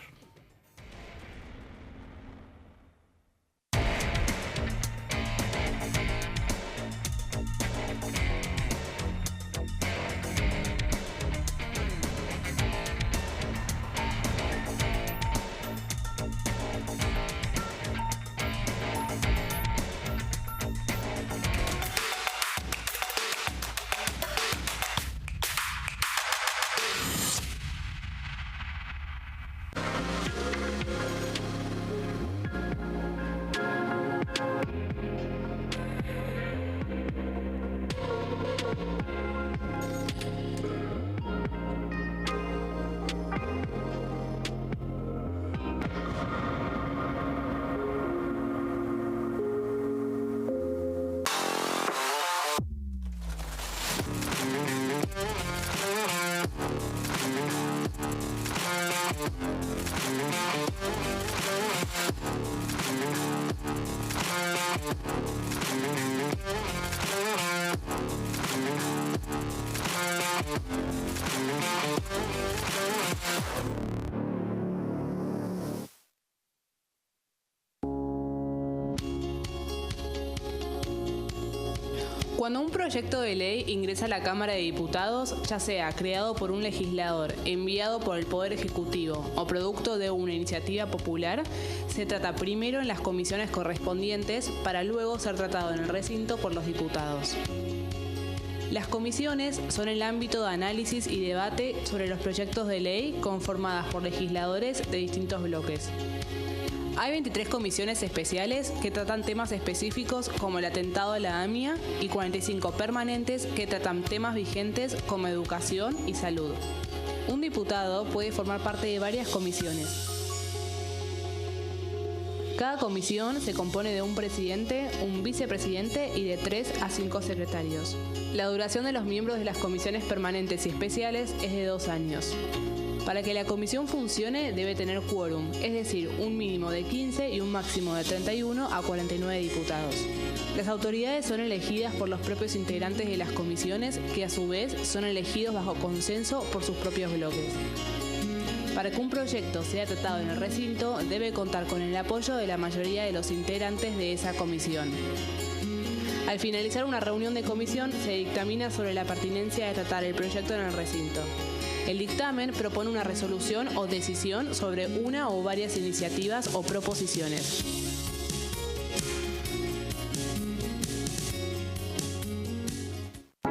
Cuando un proyecto de ley ingresa a la Cámara de Diputados, ya sea creado por un legislador, enviado por el Poder Ejecutivo o producto de una iniciativa popular, se trata primero en las comisiones correspondientes para luego ser tratado en el recinto por los diputados. Las comisiones son el ámbito de análisis y debate sobre los proyectos de ley conformadas por legisladores de distintos bloques. Hay 23 comisiones especiales que tratan temas específicos como el atentado a la AMIA y 45 permanentes que tratan temas vigentes como educación y salud. Un diputado puede formar parte de varias comisiones. Cada comisión se compone de un presidente, un vicepresidente y de 3 a 5 secretarios. La duración de los miembros de las comisiones permanentes y especiales es de 2 años. Para que la comisión funcione debe tener quórum, es decir, un mínimo de 15 y un máximo de 31 a 49 diputados. Las autoridades son elegidas por los propios integrantes de las comisiones, que a su vez son elegidos bajo consenso por sus propios bloques. Para que un proyecto sea tratado en el recinto, debe contar con el apoyo de la mayoría de los integrantes de esa comisión. Al finalizar una reunión de comisión, se dictamina sobre la pertinencia de tratar el proyecto en el recinto. El dictamen propone una resolución o decisión sobre una o varias iniciativas o proposiciones.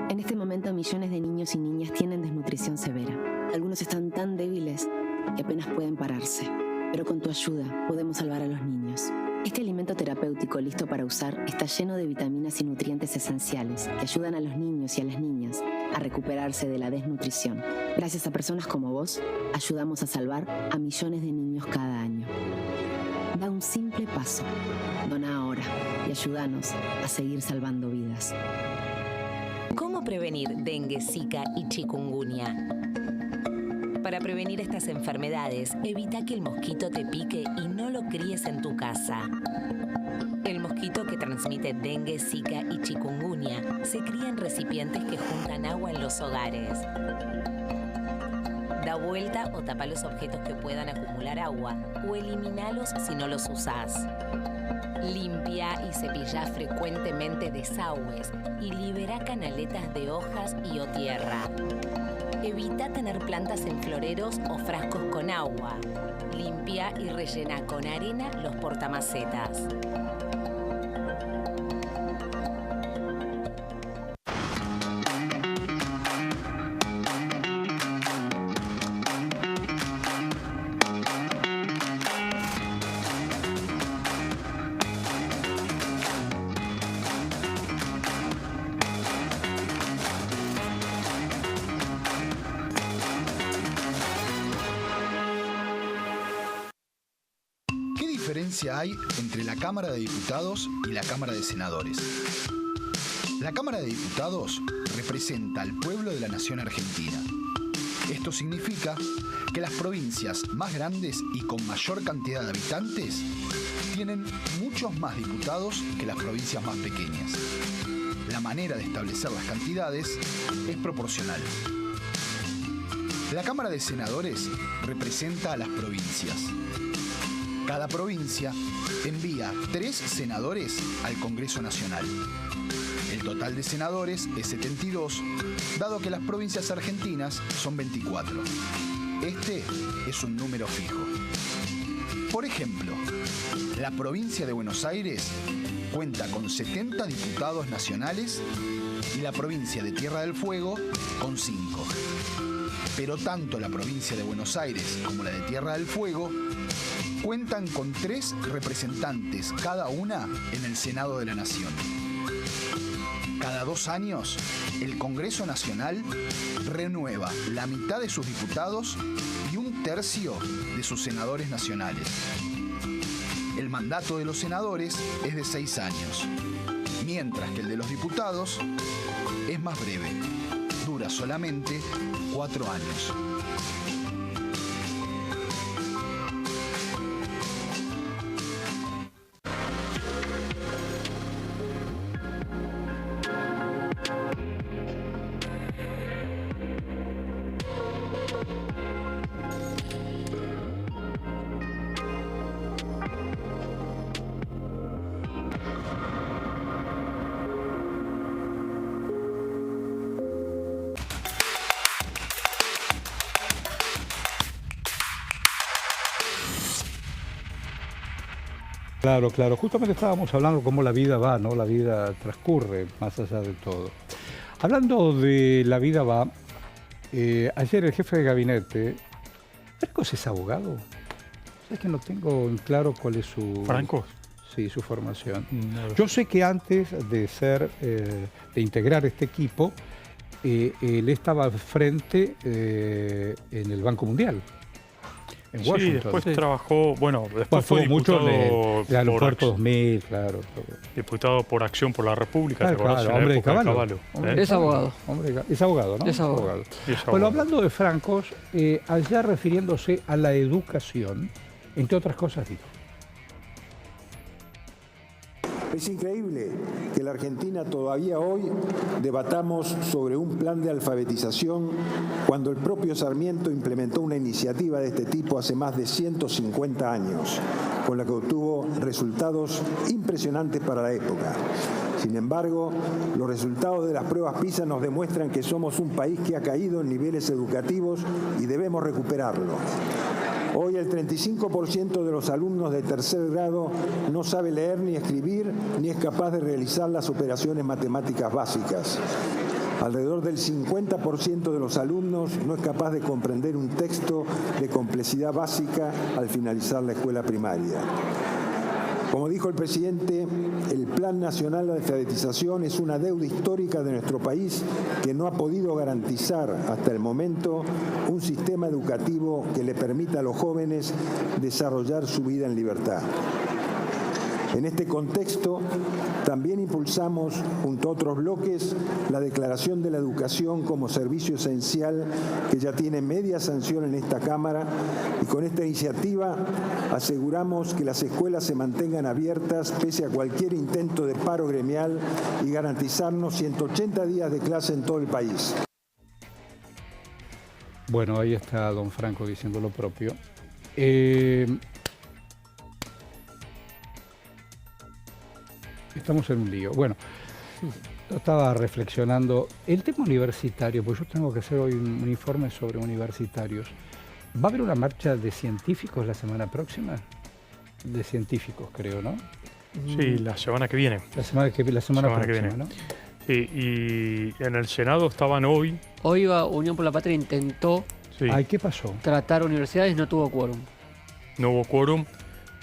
En este momento, millones de niños y niñas tienen desnutrición severa. Algunos están tan débiles que apenas pueden pararse. Pero con tu ayuda podemos salvar a los niños. Este alimento terapéutico listo para usar está lleno de vitaminas y nutrientes esenciales que ayudan a los niños y a las niñas a recuperarse de la desnutrición. Gracias a personas como vos, ayudamos a salvar a millones de niños cada año. Da un simple paso. Dona ahora y ayúdanos a seguir salvando vidas. ¿Cómo prevenir dengue, zika y chikungunya? Para prevenir estas enfermedades, evita que el mosquito te pique y no lo críes en tu casa. El mosquito que transmite dengue, zika y chikungunya se cría en recipientes que juntan agua en los hogares. Da vuelta o tapa los objetos que puedan acumular agua o eliminalos si no los usás. Limpia y cepilla frecuentemente desagües y libera canaletas de hojas y o tierra. Evita tener plantas en floreros o frascos con agua. Limpia y rellena con arena los portamacetas. ¿Qué diferencia hay entre la Cámara de Diputados y la Cámara de Senadores? La Cámara de Diputados representa al pueblo de la nación argentina. Esto significa que las provincias más grandes y con mayor cantidad de habitantes tienen muchos más diputados que las provincias más pequeñas. La manera de establecer las cantidades es proporcional. La Cámara de Senadores representa a las provincias. Cada provincia envía 3 senadores al Congreso Nacional. El total de senadores es 72, dado que las provincias argentinas son 24. Este es un número fijo. Por ejemplo, la provincia de Buenos Aires cuenta con 70 diputados nacionales y la provincia de Tierra del Fuego con 5. Pero tanto la provincia de Buenos Aires como la de Tierra del Fuego cuentan con 3 representantes cada una en el Senado de la Nación. Cada 2 años, el Congreso Nacional renueva la mitad de sus diputados y 1/3 de sus senadores nacionales. El mandato de los senadores es de 6 años, mientras que el de los diputados es más breve, dura solamente 4 años. Claro, claro. Justamente estábamos hablando cómo la vida va, ¿no? La vida transcurre más allá de todo. Hablando de la vida va, ayer el jefe de gabinete, ¿Francos es abogado? Es que no tengo en claro cuál es su... ¿Francos? Sí, su formación. No. Yo sé que antes de ser, de integrar este equipo, él estaba al frente en el Banco Mundial, en Washington. Sí, después trabajó, bueno, después fue mucho diputado en el aeropuerto 2000, claro. Diputado por Acción por la República, Claro, ¿te acordás? claro, En la hombre de época Caballo. Es abogado. Es abogado, ¿no? Es abogado. Bueno, hablando de Francos, allá refiriéndose a la educación, entre otras cosas dijo: es increíble que en la Argentina todavía hoy debatamos sobre un plan de alfabetización cuando el propio Sarmiento implementó una iniciativa de este tipo hace más de 150 años, con la que obtuvo resultados impresionantes para la época. Sin embargo, los resultados de las pruebas PISA nos demuestran que somos un país que ha caído en niveles educativos y debemos recuperarlo. Hoy el 35% de los alumnos de tercer grado no sabe leer ni escribir, ni es capaz de realizar las operaciones matemáticas básicas. Alrededor del 50% de los alumnos no es capaz de comprender un texto de complejidad básica al finalizar la escuela primaria. Como dijo el presidente, el Plan Nacional de Alfabetización es una deuda histórica de nuestro país que no ha podido garantizar hasta el momento un sistema educativo que le permita a los jóvenes desarrollar su vida en libertad. En este contexto, también impulsamos, junto a otros bloques, la declaración de la educación como servicio esencial que ya tiene media sanción en esta Cámara, y con esta iniciativa aseguramos que las escuelas se mantengan abiertas pese a cualquier intento de paro gremial y garantizarnos 180 días de clase en todo el país. Bueno, ahí está don Franco diciendo lo propio. Estamos en un lío. Bueno, yo estaba reflexionando. El tema universitario, pues yo tengo que hacer hoy un informe sobre universitarios. ¿Va a haber una marcha de científicos la semana próxima? De científicos, creo, ¿no? Sí, la semana que viene. La semana próxima, que viene. ¿no? Sí, y en el Senado estaban hoy. Hoy Unión por la Patria intentó Sí, Ay, ¿qué pasó? tratar universidades, no tuvo quórum. no hubo quórum.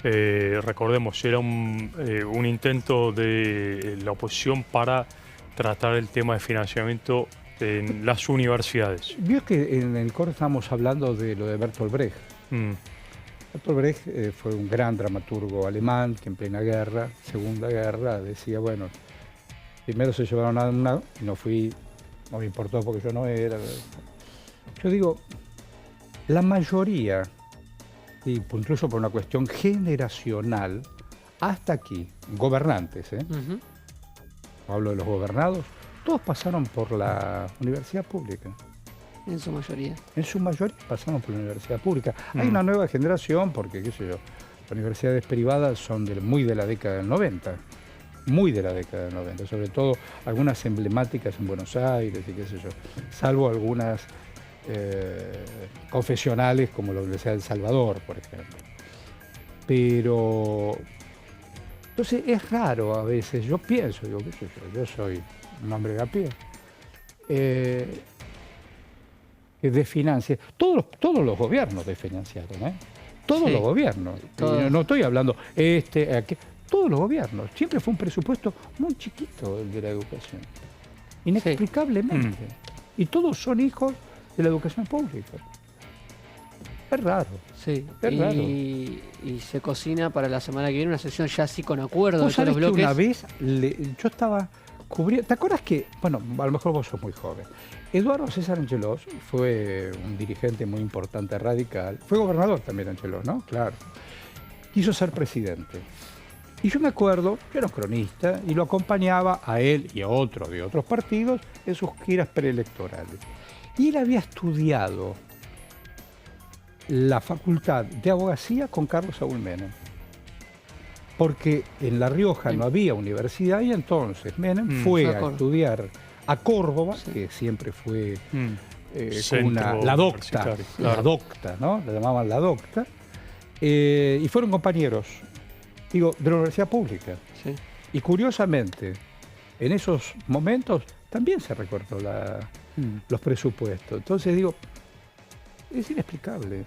Recordemos, era un intento de la oposición para tratar el tema de financiamiento en las universidades. Vio que en el coro estábamos hablando de lo de Bertolt Brecht. Bertolt Brecht fue un gran dramaturgo alemán que en plena guerra, Segunda Guerra, decía, bueno, primero se llevaron a una y no me importó porque yo no era. Yo digo, la mayoría, y incluso por una cuestión generacional, hasta aquí, gobernantes, hablo de los gobernados, todos pasaron por la universidad pública. En su mayoría. En su mayoría pasaron por la universidad pública. Hay una nueva generación, porque, qué sé yo, las universidades privadas son muy de la década del 90. Muy de la década del 90. Sobre todo algunas emblemáticas en Buenos Aires y qué sé yo. Salvo algunas confesionales como la Universidad del Salvador, por ejemplo. Pero... Entonces es raro a veces. Yo pienso, digo, qué sé yo soy un hombre de a pie. Que desfinancie. Todos los gobiernos desfinanciaron, ¿eh? Todos los gobiernos. No estoy hablando todos los gobiernos. Siempre fue un presupuesto muy chiquito el de la educación. Inexplicablemente. Y todos son hijos de la educación pública. Es raro. Sí. Es raro. Y se cocina para la semana que viene una sesión ya así con acuerdo de todos los que bloques. Una vez yo estaba cubriendo... ¿Te acuerdas que, bueno, a lo mejor vos sos muy joven, Eduardo César Angelós fue un dirigente muy importante radical, fue gobernador también Angelós, ¿no? Claro. Quiso ser presidente. Y yo me acuerdo, yo era un cronista y lo acompañaba a él y a otros de otros partidos en sus giras preelectorales. Y él había estudiado la facultad de abogacía con Carlos Saúl Menem. Porque en La Rioja no había universidad y entonces Menem fue a estudiar a Córdoba, que siempre fue la docta, ¿no? La llamaban la docta, y fueron compañeros. digo, de la universidad pública. Sí. Y curiosamente, en esos momentos también se recortó los presupuestos. Entonces digo, es inexplicable.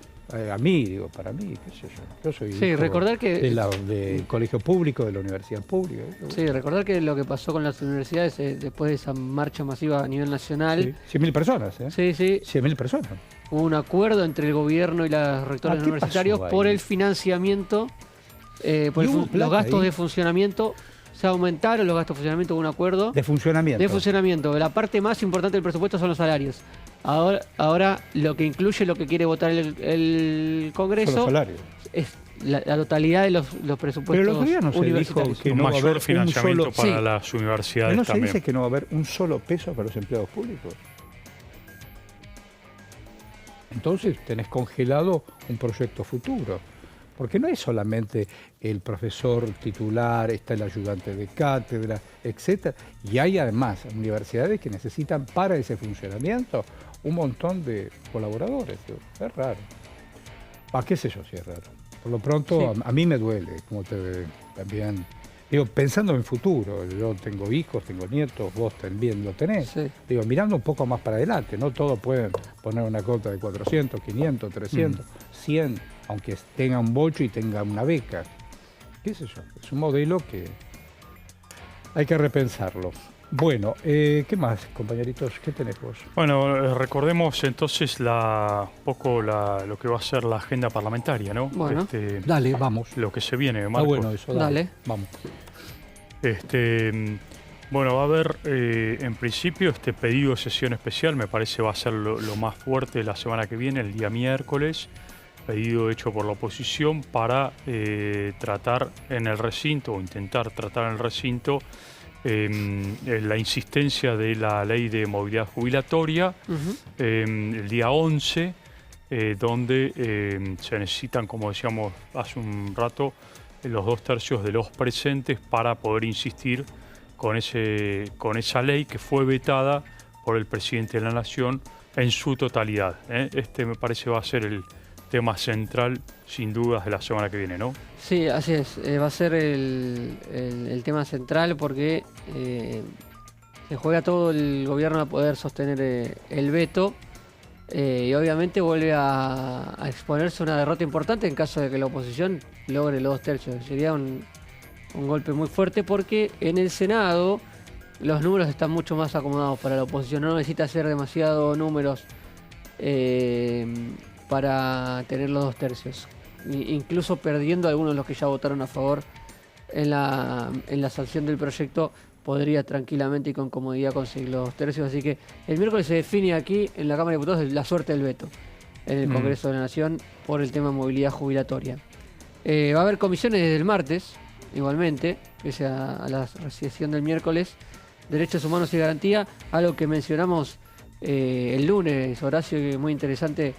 A mí, digo, para mí, qué sé yo. Yo soy hijo recordar que del colegio público, de la universidad pública. Sí, recordar que lo que pasó con las universidades después de esa marcha masiva a nivel nacional. Sí, 100.000 personas, ¿eh? Sí, sí. 100.000 personas. Hubo un acuerdo entre el gobierno y los rectores ¿qué universitarios pasó ahí? por el financiamiento, por ¿Y hubo los plata gastos ahí? de funcionamiento. Se aumentaron los gastos de funcionamiento, hubo un acuerdo. De funcionamiento. De funcionamiento. La parte más importante del presupuesto son los salarios. Ahora lo que incluye, lo que quiere votar el Congreso, Son los salarios. es la totalidad de los presupuestos Pero el otro día no se dijo universitarios. que un no va a mayor haber un financiamiento solo... para Sí. las universidades ¿No se también. dice que no va a haber un solo peso para los empleados públicos? Entonces tenés congelado un proyecto futuro. Porque no es solamente el profesor titular, está el ayudante de cátedra, etc. Y hay además universidades que necesitan para ese funcionamiento un montón de colaboradores. Es raro. ¿Qué sé yo si es raro? Por lo pronto, Sí. a mí me duele, como también... Digo, pensando en futuro, yo tengo hijos, tengo nietos, vos también lo tenés. Sí. Digo, mirando un poco más para adelante, no todos pueden poner una cuota de 400, 500, 300, 100, aunque tenga un bocho y tenga una beca. ¿Qué sé yo? Es un modelo que hay que repensarlo. Bueno, ¿qué más, compañeritos? ¿Qué tenés vos? Bueno, recordemos entonces lo que va a ser la agenda parlamentaria, ¿no? Bueno. Dale, vamos. Lo que se viene, Está Marcos. bueno eso, Dale. Vamos. Bueno, va a haber, en principio, este pedido de sesión especial, me parece va a ser lo más fuerte la semana que viene, el día miércoles, pedido hecho por la oposición para tratar en el recinto, o intentar tratar en el recinto, la insistencia de la ley de movilidad jubilatoria, el día 11, donde se necesitan, como decíamos hace un rato, los 2/3 de los presentes para poder insistir con esa ley que fue vetada por el presidente de la Nación en su totalidad. Este me parece va a ser el tema central, sin dudas, de la semana que viene, ¿no? Sí, así es. Va a ser el tema central porque se juega todo el gobierno a poder sostener el veto y obviamente vuelve a exponerse una derrota importante en caso de que la oposición logre los 2/3. Sería un golpe muy fuerte porque en el Senado los números están mucho más acomodados para la oposición. No necesita hacer demasiados números para tener los 2/3. Incluso perdiendo algunos de los que ya votaron a favor en la sanción del proyecto, podría tranquilamente y con comodidad conseguir los 2/3. Así que el miércoles se define aquí en la Cámara de Diputados la suerte del veto en el Congreso de la Nación por el tema movilidad jubilatoria. Va a haber comisiones desde el martes, igualmente, pese a la sesión del miércoles. Derechos Humanos y Garantía, algo que mencionamos el lunes, Horacio, que muy interesante.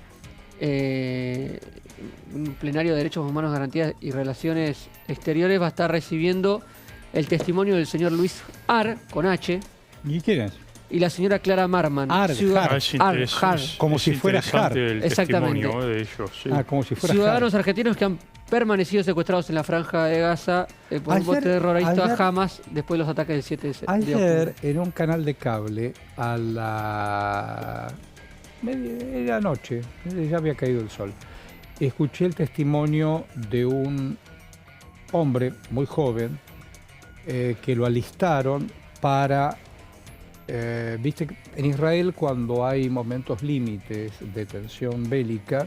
Un plenario de Derechos Humanos, Garantías y Relaciones Exteriores va a estar recibiendo el testimonio del señor Luis Ar, con H, ¿Y quién es? y la señora Clara Marman. Ar, Har. Har. Como si fuera interesante Har. el Exactamente. testimonio de ellos. Sí. Como si fuera Ciudadanos argentinos que han permanecido secuestrados en la franja de Gaza por un bote terrorista ayer- Hamas después de los ataques del 7 de Ayer octubre. en un canal de cable a la medianoche, ya había caído el sol, escuché el testimonio de un hombre muy joven que lo alistaron para, viste, en Israel cuando hay momentos límites de tensión bélica,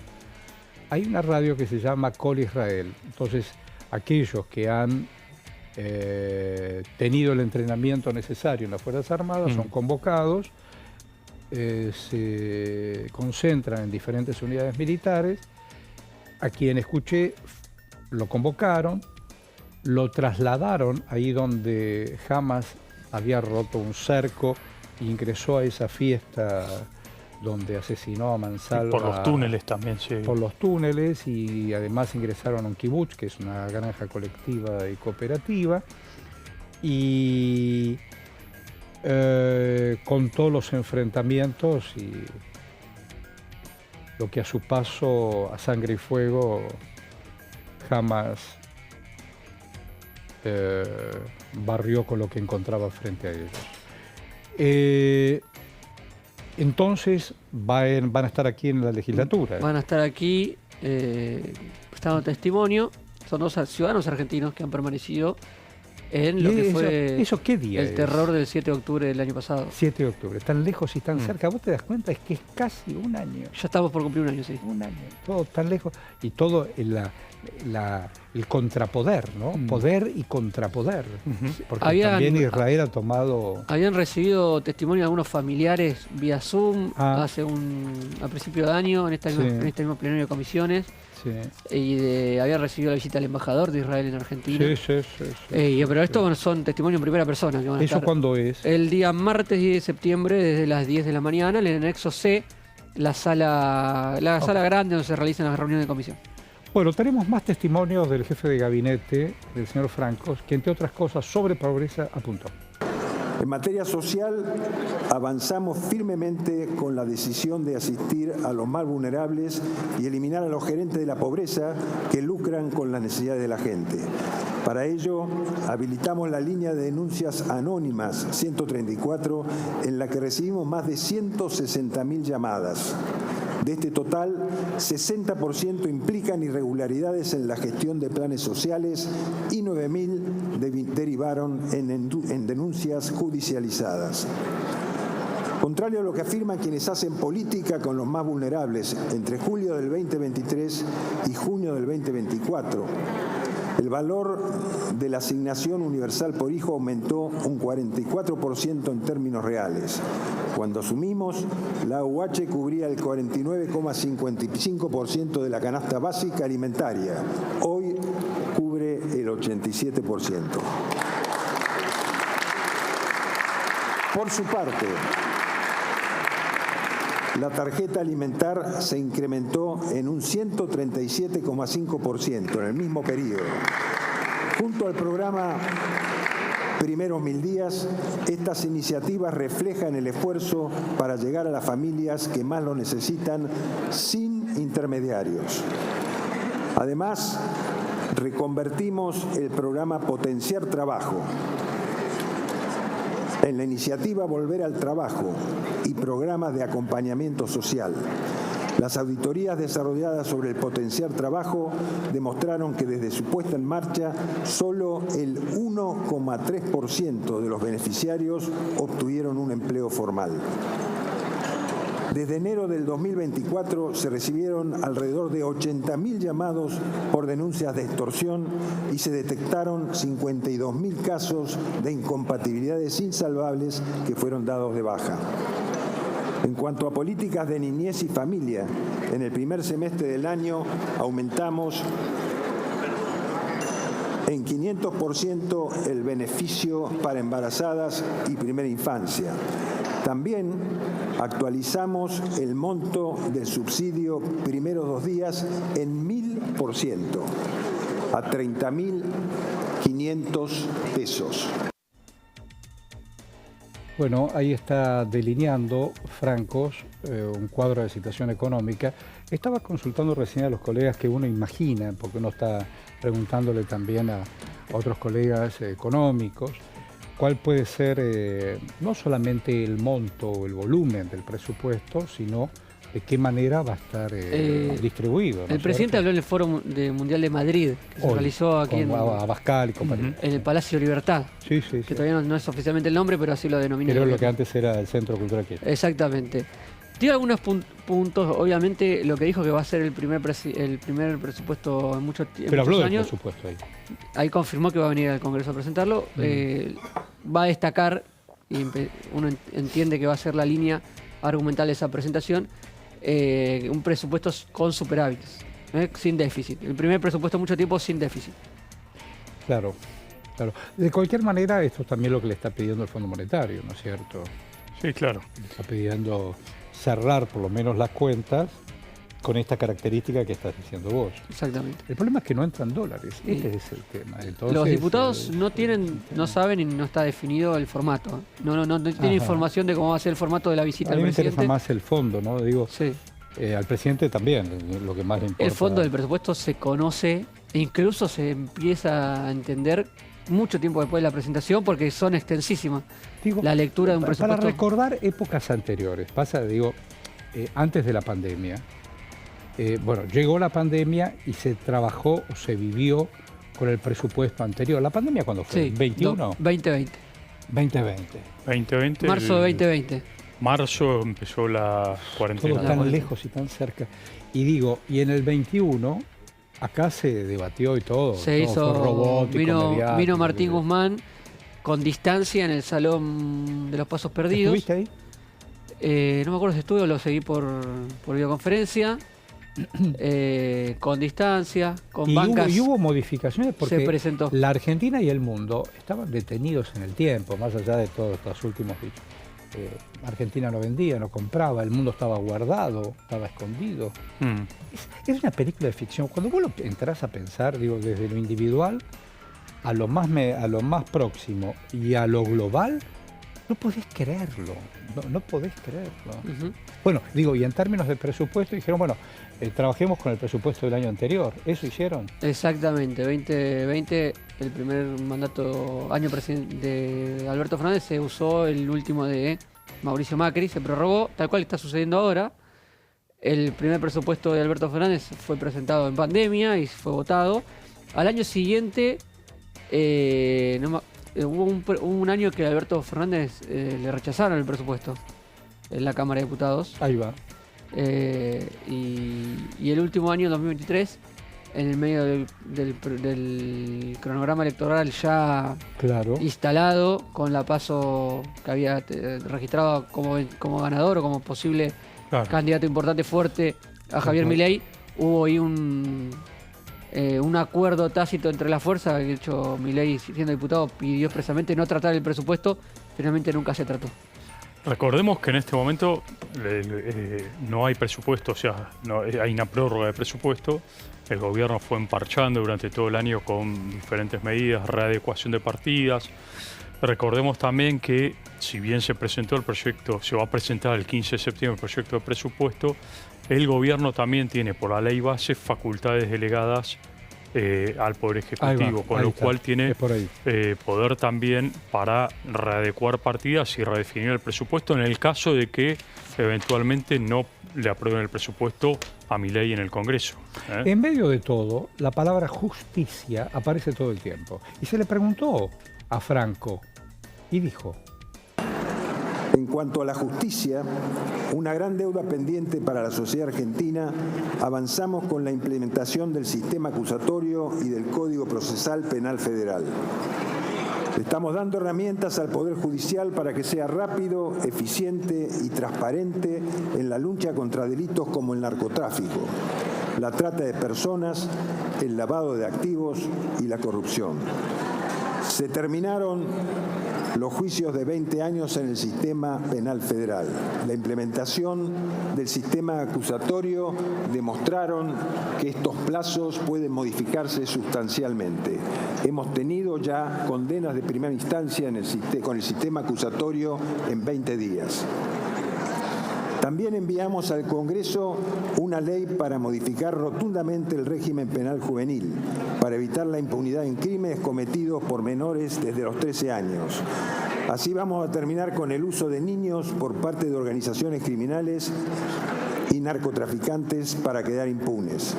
hay una radio que se llama Col Israel. Entonces, aquellos que han tenido el entrenamiento necesario en las Fuerzas Armadas son convocados, se concentran en diferentes unidades militares. A quien escuché lo convocaron, lo trasladaron ahí donde Hamas había roto un cerco e ingresó a esa fiesta donde asesinó a Mansalva. Por los túneles también, sí. Por los túneles, y además ingresaron a un kibutz, que es una granja colectiva y cooperativa, y contó los enfrentamientos y lo que a su paso a sangre y fuego Hamas barrió con lo que encontraba frente a ellos. Entonces van a estar aquí en la legislatura. Van a estar aquí prestando testimonio. Son 2 ciudadanos argentinos que han permanecido en lo que fue ¿Eso qué día el terror del 7 de octubre del año pasado. 7 de octubre, tan lejos y tan cerca. ¿Vos te das cuenta? Es que es casi un año. Ya estamos por cumplir un año, sí. Un año, todo tan lejos. Y todo el contrapoder, ¿no? Poder y contrapoder. Porque también Israel ha tomado... Habían recibido testimonio de algunos familiares vía Zoom a principio de año en este mismo plenario de comisiones. Sí. Y había recibido la visita del embajador de Israel en Argentina. Sí. Pero esto son testimonios en primera persona. Que van a ¿Eso cuándo es? El día martes 10 de septiembre, desde las 10 de la mañana, en el anexo C, la sala grande donde se realizan las reuniones de comisión. Bueno, tenemos más testimonios del jefe de gabinete, del señor Francos, que entre otras cosas sobre pobreza apuntó. En materia social, avanzamos firmemente con la decisión de asistir a los más vulnerables y eliminar a los gerentes de la pobreza que lucran con las necesidades de la gente. Para ello, habilitamos la línea de denuncias anónimas 134, en la que recibimos más de 160.000 llamadas. De este total, 60% implican irregularidades en la gestión de planes sociales y 9.000 derivaron en denuncias judicializadas. Contrario a lo que afirman quienes hacen política con los más vulnerables, entre julio del 2023 y junio del 2024, el valor de la asignación universal por hijo aumentó un 44% en términos reales. Cuando asumimos, la AUH cubría el 49,55% de la canasta básica alimentaria. Hoy cubre el 87%. Por su parte, la tarjeta alimentar se incrementó en un 137,5% en el mismo periodo. Junto al programa Primeros 1000 días, estas iniciativas reflejan el esfuerzo para llegar a las familias que más lo necesitan sin intermediarios. Además, reconvertimos el programa Potenciar Trabajo en la iniciativa Volver al Trabajo y programas de acompañamiento social. Las auditorías desarrolladas sobre el Potenciar Trabajo demostraron que desde su puesta en marcha, solo el 1,3% de los beneficiarios obtuvieron un empleo formal. Desde enero del 2024 se recibieron alrededor de 80.000 llamados por denuncias de extorsión y se detectaron 52.000 casos de incompatibilidades insalvables que fueron dados de baja. En cuanto a políticas de niñez y familia, en el primer semestre del año aumentamos en 500% el beneficio para embarazadas y primera infancia. También actualizamos el monto del subsidio primeros 2 días en 1000%, a 30.500 pesos. Bueno, ahí está delineando Francos un cuadro de situación económica. Estaba consultando recién a los colegas que uno imagina, porque uno está preguntándole también a otros colegas económicos, cuál puede ser no solamente el monto o el volumen del presupuesto, sino de qué manera va a estar distribuido. ¿No el presidente habló en el Foro Mundial de Madrid, que se realizó aquí en Abascal y compañía. En el Palacio Libertad. Sí. Que todavía no es oficialmente el nombre, pero así lo denomina. Pero lo que antes era el Centro Cultural Kirchner. Exactamente. Tiene algunos puntos, obviamente lo que dijo que va a ser el primer presupuesto en muchos años. Pero habló del presupuesto ahí. Ahí confirmó que va a venir al Congreso a presentarlo. Va a destacar, y uno entiende que va a ser la línea argumental de esa presentación, un presupuesto con superávites, sin déficit. El primer presupuesto en mucho tiempo sin déficit. Claro. De cualquier manera, esto es también lo que le está pidiendo el Fondo Monetario, ¿no es cierto? Sí, claro. Le está pidiendo cerrar por lo menos las cuentas con esta característica que estás diciendo vos. Exactamente. El problema es que no entran dólares. Ese es el tema. Entonces, los diputados no saben y no está definido el formato. No tiene información de cómo va a ser el formato de la visita del presidente. A mí me interesa más el fondo, ¿no? Digo, sí. Al presidente también, lo que más le importa. El fondo del presupuesto se conoce e incluso se empieza a entender mucho tiempo después de la presentación porque son extensísimas. Digo, La lectura de un presupuesto. Para recordar épocas anteriores, antes de la pandemia, llegó la pandemia y se trabajó o se vivió con el presupuesto anterior. ¿La pandemia cuándo fue? Sí, ¿21? 2020. 2020. Marzo de 2020. Marzo empezó la cuarentena. Todo tan lejos y tan cerca. Y en el 21, acá se debatió y todo. Se hizo, fue robótico, vino Martín Guzmán con distancia en el Salón de los Pasos Perdidos. ¿Estuviste ahí? No me acuerdo si estuve o lo seguí por videoconferencia. Con distancia, con bancas. Y hubo modificaciones porque se presentó. La Argentina y el mundo estaban detenidos en el tiempo, más allá de todos estos últimos dichos. Argentina no vendía, no compraba, el mundo estaba guardado, estaba escondido. Es una película de ficción. Cuando vos entrás a pensar, desde lo individual a lo más próximo y a lo global, no podés creerlo. No podés creerlo. Uh-huh. Bueno, y en términos de presupuesto dijeron, trabajemos con el presupuesto del año anterior. ¿Eso hicieron? Exactamente. 2020, el primer año de Alberto Fernández, se usó el último de Mauricio Macri, se prorrogó, tal cual está sucediendo ahora. El primer presupuesto de Alberto Fernández fue presentado en pandemia y fue votado. Al año siguiente, hubo un año que a Alberto Fernández le rechazaron el presupuesto en la Cámara de Diputados. Ahí va. Y el último año, 2023, en el medio del cronograma electoral ya instalado, con la PASO que había registrado como ganador o como posible candidato importante fuerte a Javier Milei, hubo ahí un acuerdo tácito entre las fuerzas. De hecho, Milei, siendo diputado, pidió expresamente no tratar el presupuesto. Finalmente nunca se trató. Recordemos que en este momento no hay presupuesto, hay una prórroga de presupuesto. El gobierno fue emparchando durante todo el año con diferentes medidas, readecuación de partidas. Recordemos también que, si bien se presentó el proyecto, se va a presentar el 15 de septiembre el proyecto de presupuesto, el gobierno también tiene por la ley base facultades delegadas al Poder Ejecutivo, con lo cual tiene poder también para readecuar partidas y redefinir el presupuesto en el caso de que eventualmente no le aprueben el presupuesto a Milei en el Congreso. En medio de todo, la palabra justicia aparece todo el tiempo. Y se le preguntó a Franco y dijo: en cuanto a la justicia, una gran deuda pendiente para la sociedad argentina, avanzamos con la implementación del sistema acusatorio y del Código Procesal Penal Federal. Estamos dando herramientas al Poder Judicial para que sea rápido, eficiente y transparente en la lucha contra delitos como el narcotráfico, la trata de personas, el lavado de activos y la corrupción. Se terminaron los juicios de 20 años en el sistema penal federal. La implementación del sistema acusatorio demostraron que estos plazos pueden modificarse sustancialmente. Hemos tenido ya condenas de primera instancia con el sistema acusatorio en 20 días. También enviamos al Congreso una ley para modificar rotundamente el régimen penal juvenil, para evitar la impunidad en crímenes cometidos por menores desde los 13 años. Así vamos a terminar con el uso de niños por parte de organizaciones criminales y narcotraficantes para quedar impunes.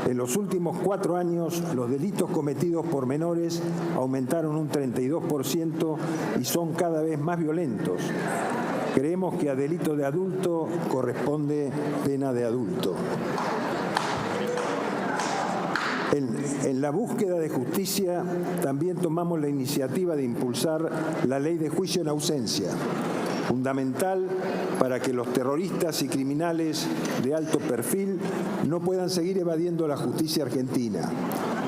En los últimos 4 años, los delitos cometidos por menores aumentaron un 32% y son cada vez más violentos. Creemos que a delito de adulto corresponde pena de adulto. En la búsqueda de justicia también tomamos la iniciativa de impulsar la ley de juicio en ausencia, fundamental para que los terroristas y criminales de alto perfil no puedan seguir evadiendo la justicia argentina.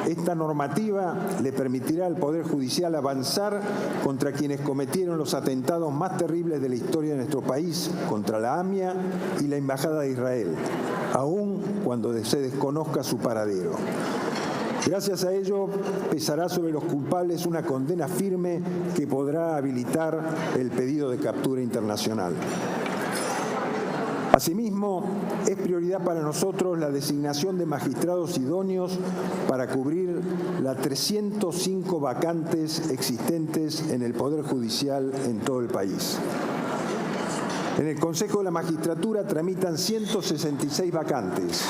Esta normativa le permitirá al Poder Judicial avanzar contra quienes cometieron los atentados más terribles de la historia de nuestro país, contra la AMIA y la Embajada de Israel, aun cuando se desconozca su paradero. Gracias a ello, pesará sobre los culpables una condena firme que podrá habilitar el pedido de captura internacional. Asimismo, es prioridad para nosotros la designación de magistrados idóneos para cubrir las 305 vacantes existentes en el Poder Judicial en todo el país. En el Consejo de la Magistratura tramitan 166 vacantes,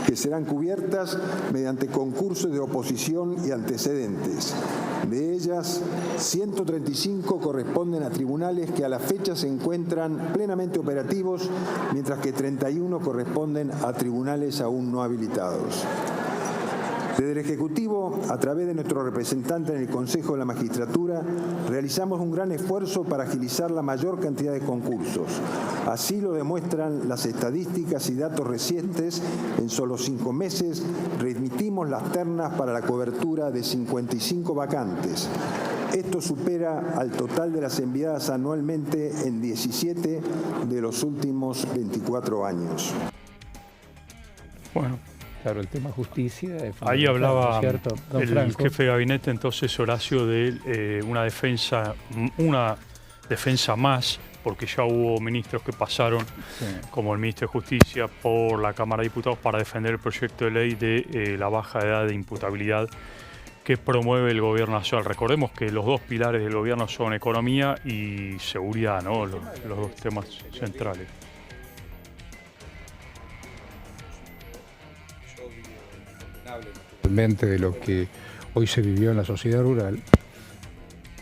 que serán cubiertas mediante concursos de oposición y antecedentes. De ellas, 135 corresponden a tribunales que a la fecha se encuentran plenamente operativos, mientras que 31 corresponden a tribunales aún no habilitados. Desde el Ejecutivo, a través de nuestro representante en el Consejo de la Magistratura, realizamos un gran esfuerzo para agilizar la mayor cantidad de concursos. Así lo demuestran las estadísticas y datos recientes. En solo 5 meses remitimos las ternas para la cobertura de 55 vacantes. Esto supera al total de las enviadas anualmente en 17 de los últimos 24 años. Bueno. Claro, el tema justicia. Ahí hablaba el Franco, jefe de gabinete, entonces, Horacio, de una defensa más, porque ya hubo ministros que pasaron, como el ministro de Justicia, por la Cámara de Diputados para defender el proyecto de ley de la baja edad de imputabilidad que promueve el gobierno nacional. Recordemos que los dos pilares del gobierno son economía y seguridad, ¿no? Los dos temas centrales. De lo que hoy se vivió en la sociedad rural.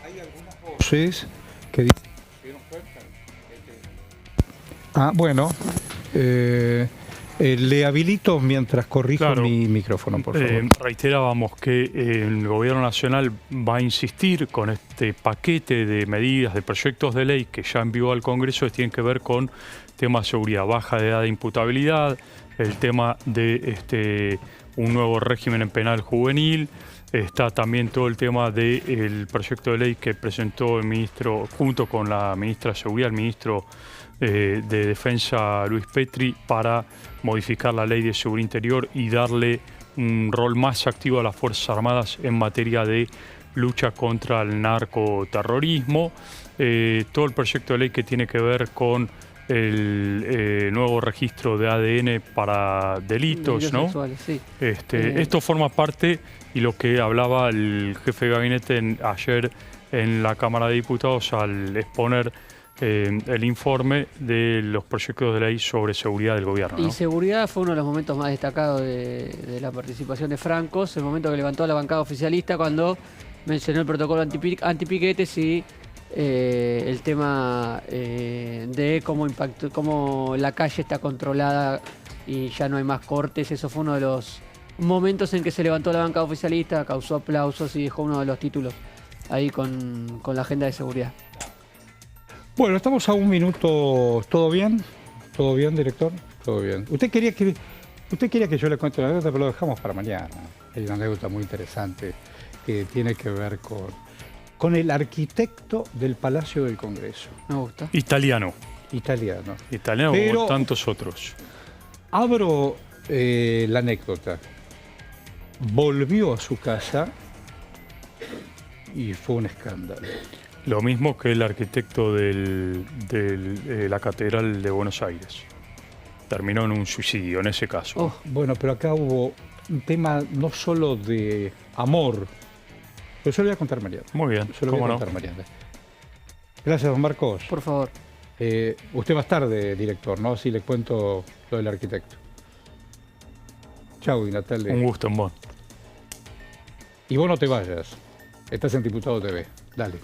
Hay algunas voces que dicen... bueno, le habilito mientras corrijo mi micrófono, por favor. Reiterábamos que el gobierno nacional va a insistir con este paquete de medidas, de proyectos de ley que ya envió al Congreso, que tienen que ver con temas de seguridad, baja de edad de imputabilidad, el tema de un nuevo régimen en penal juvenil. Está también todo el tema del proyecto de ley que presentó el ministro, junto con la ministra de Seguridad, el ministro de Defensa, Luis Petri, para modificar la ley de seguridad interior y darle un rol más activo a las Fuerzas Armadas en materia de lucha contra el narcoterrorismo. Todo el proyecto de ley que tiene que ver con el nuevo registro de ADN para delitos, ¿no? Sexuales, sí. Esto forma parte, y lo que hablaba el jefe de gabinete ayer en la Cámara de Diputados al exponer el informe de los proyectos de ley sobre seguridad del gobierno, ¿no? Y seguridad fue uno de los momentos más destacados de la participación de Francos, el momento que levantó a la bancada oficialista cuando mencionó el protocolo antipiquetes y el tema de cómo la calle está controlada y ya no hay más cortes. Eso fue uno de los momentos en que se levantó la bancada oficialista, causó aplausos y dejó uno de los títulos ahí con la agenda de seguridad. Bueno, estamos a un minuto. ¿Todo bien? ¿Todo bien, director? Todo bien. Usted quería que yo le cuente una anécdota, pero lo dejamos para mañana. Hay una anécdota muy interesante que tiene que ver con el arquitecto del Palacio del Congreso. Me gusta. Italiano Pero como tantos otros. Abro la anécdota. Volvió a su casa y fue un escándalo. Lo mismo que el arquitecto de la Catedral de Buenos Aires. Terminó en un suicidio, en ese caso. Bueno, pero acá hubo un tema no solo de amor. Pero se lo voy a contar mañana. Muy bien, se lo voy a contar mañana. Gracias, don Marcos. Por favor. Usted más tarde, director, ¿no? Si le cuento lo del arquitecto. Chau, Natalia. Un gusto, Mon. Y vos no te vayas. Estás en Diputado TV. Dale.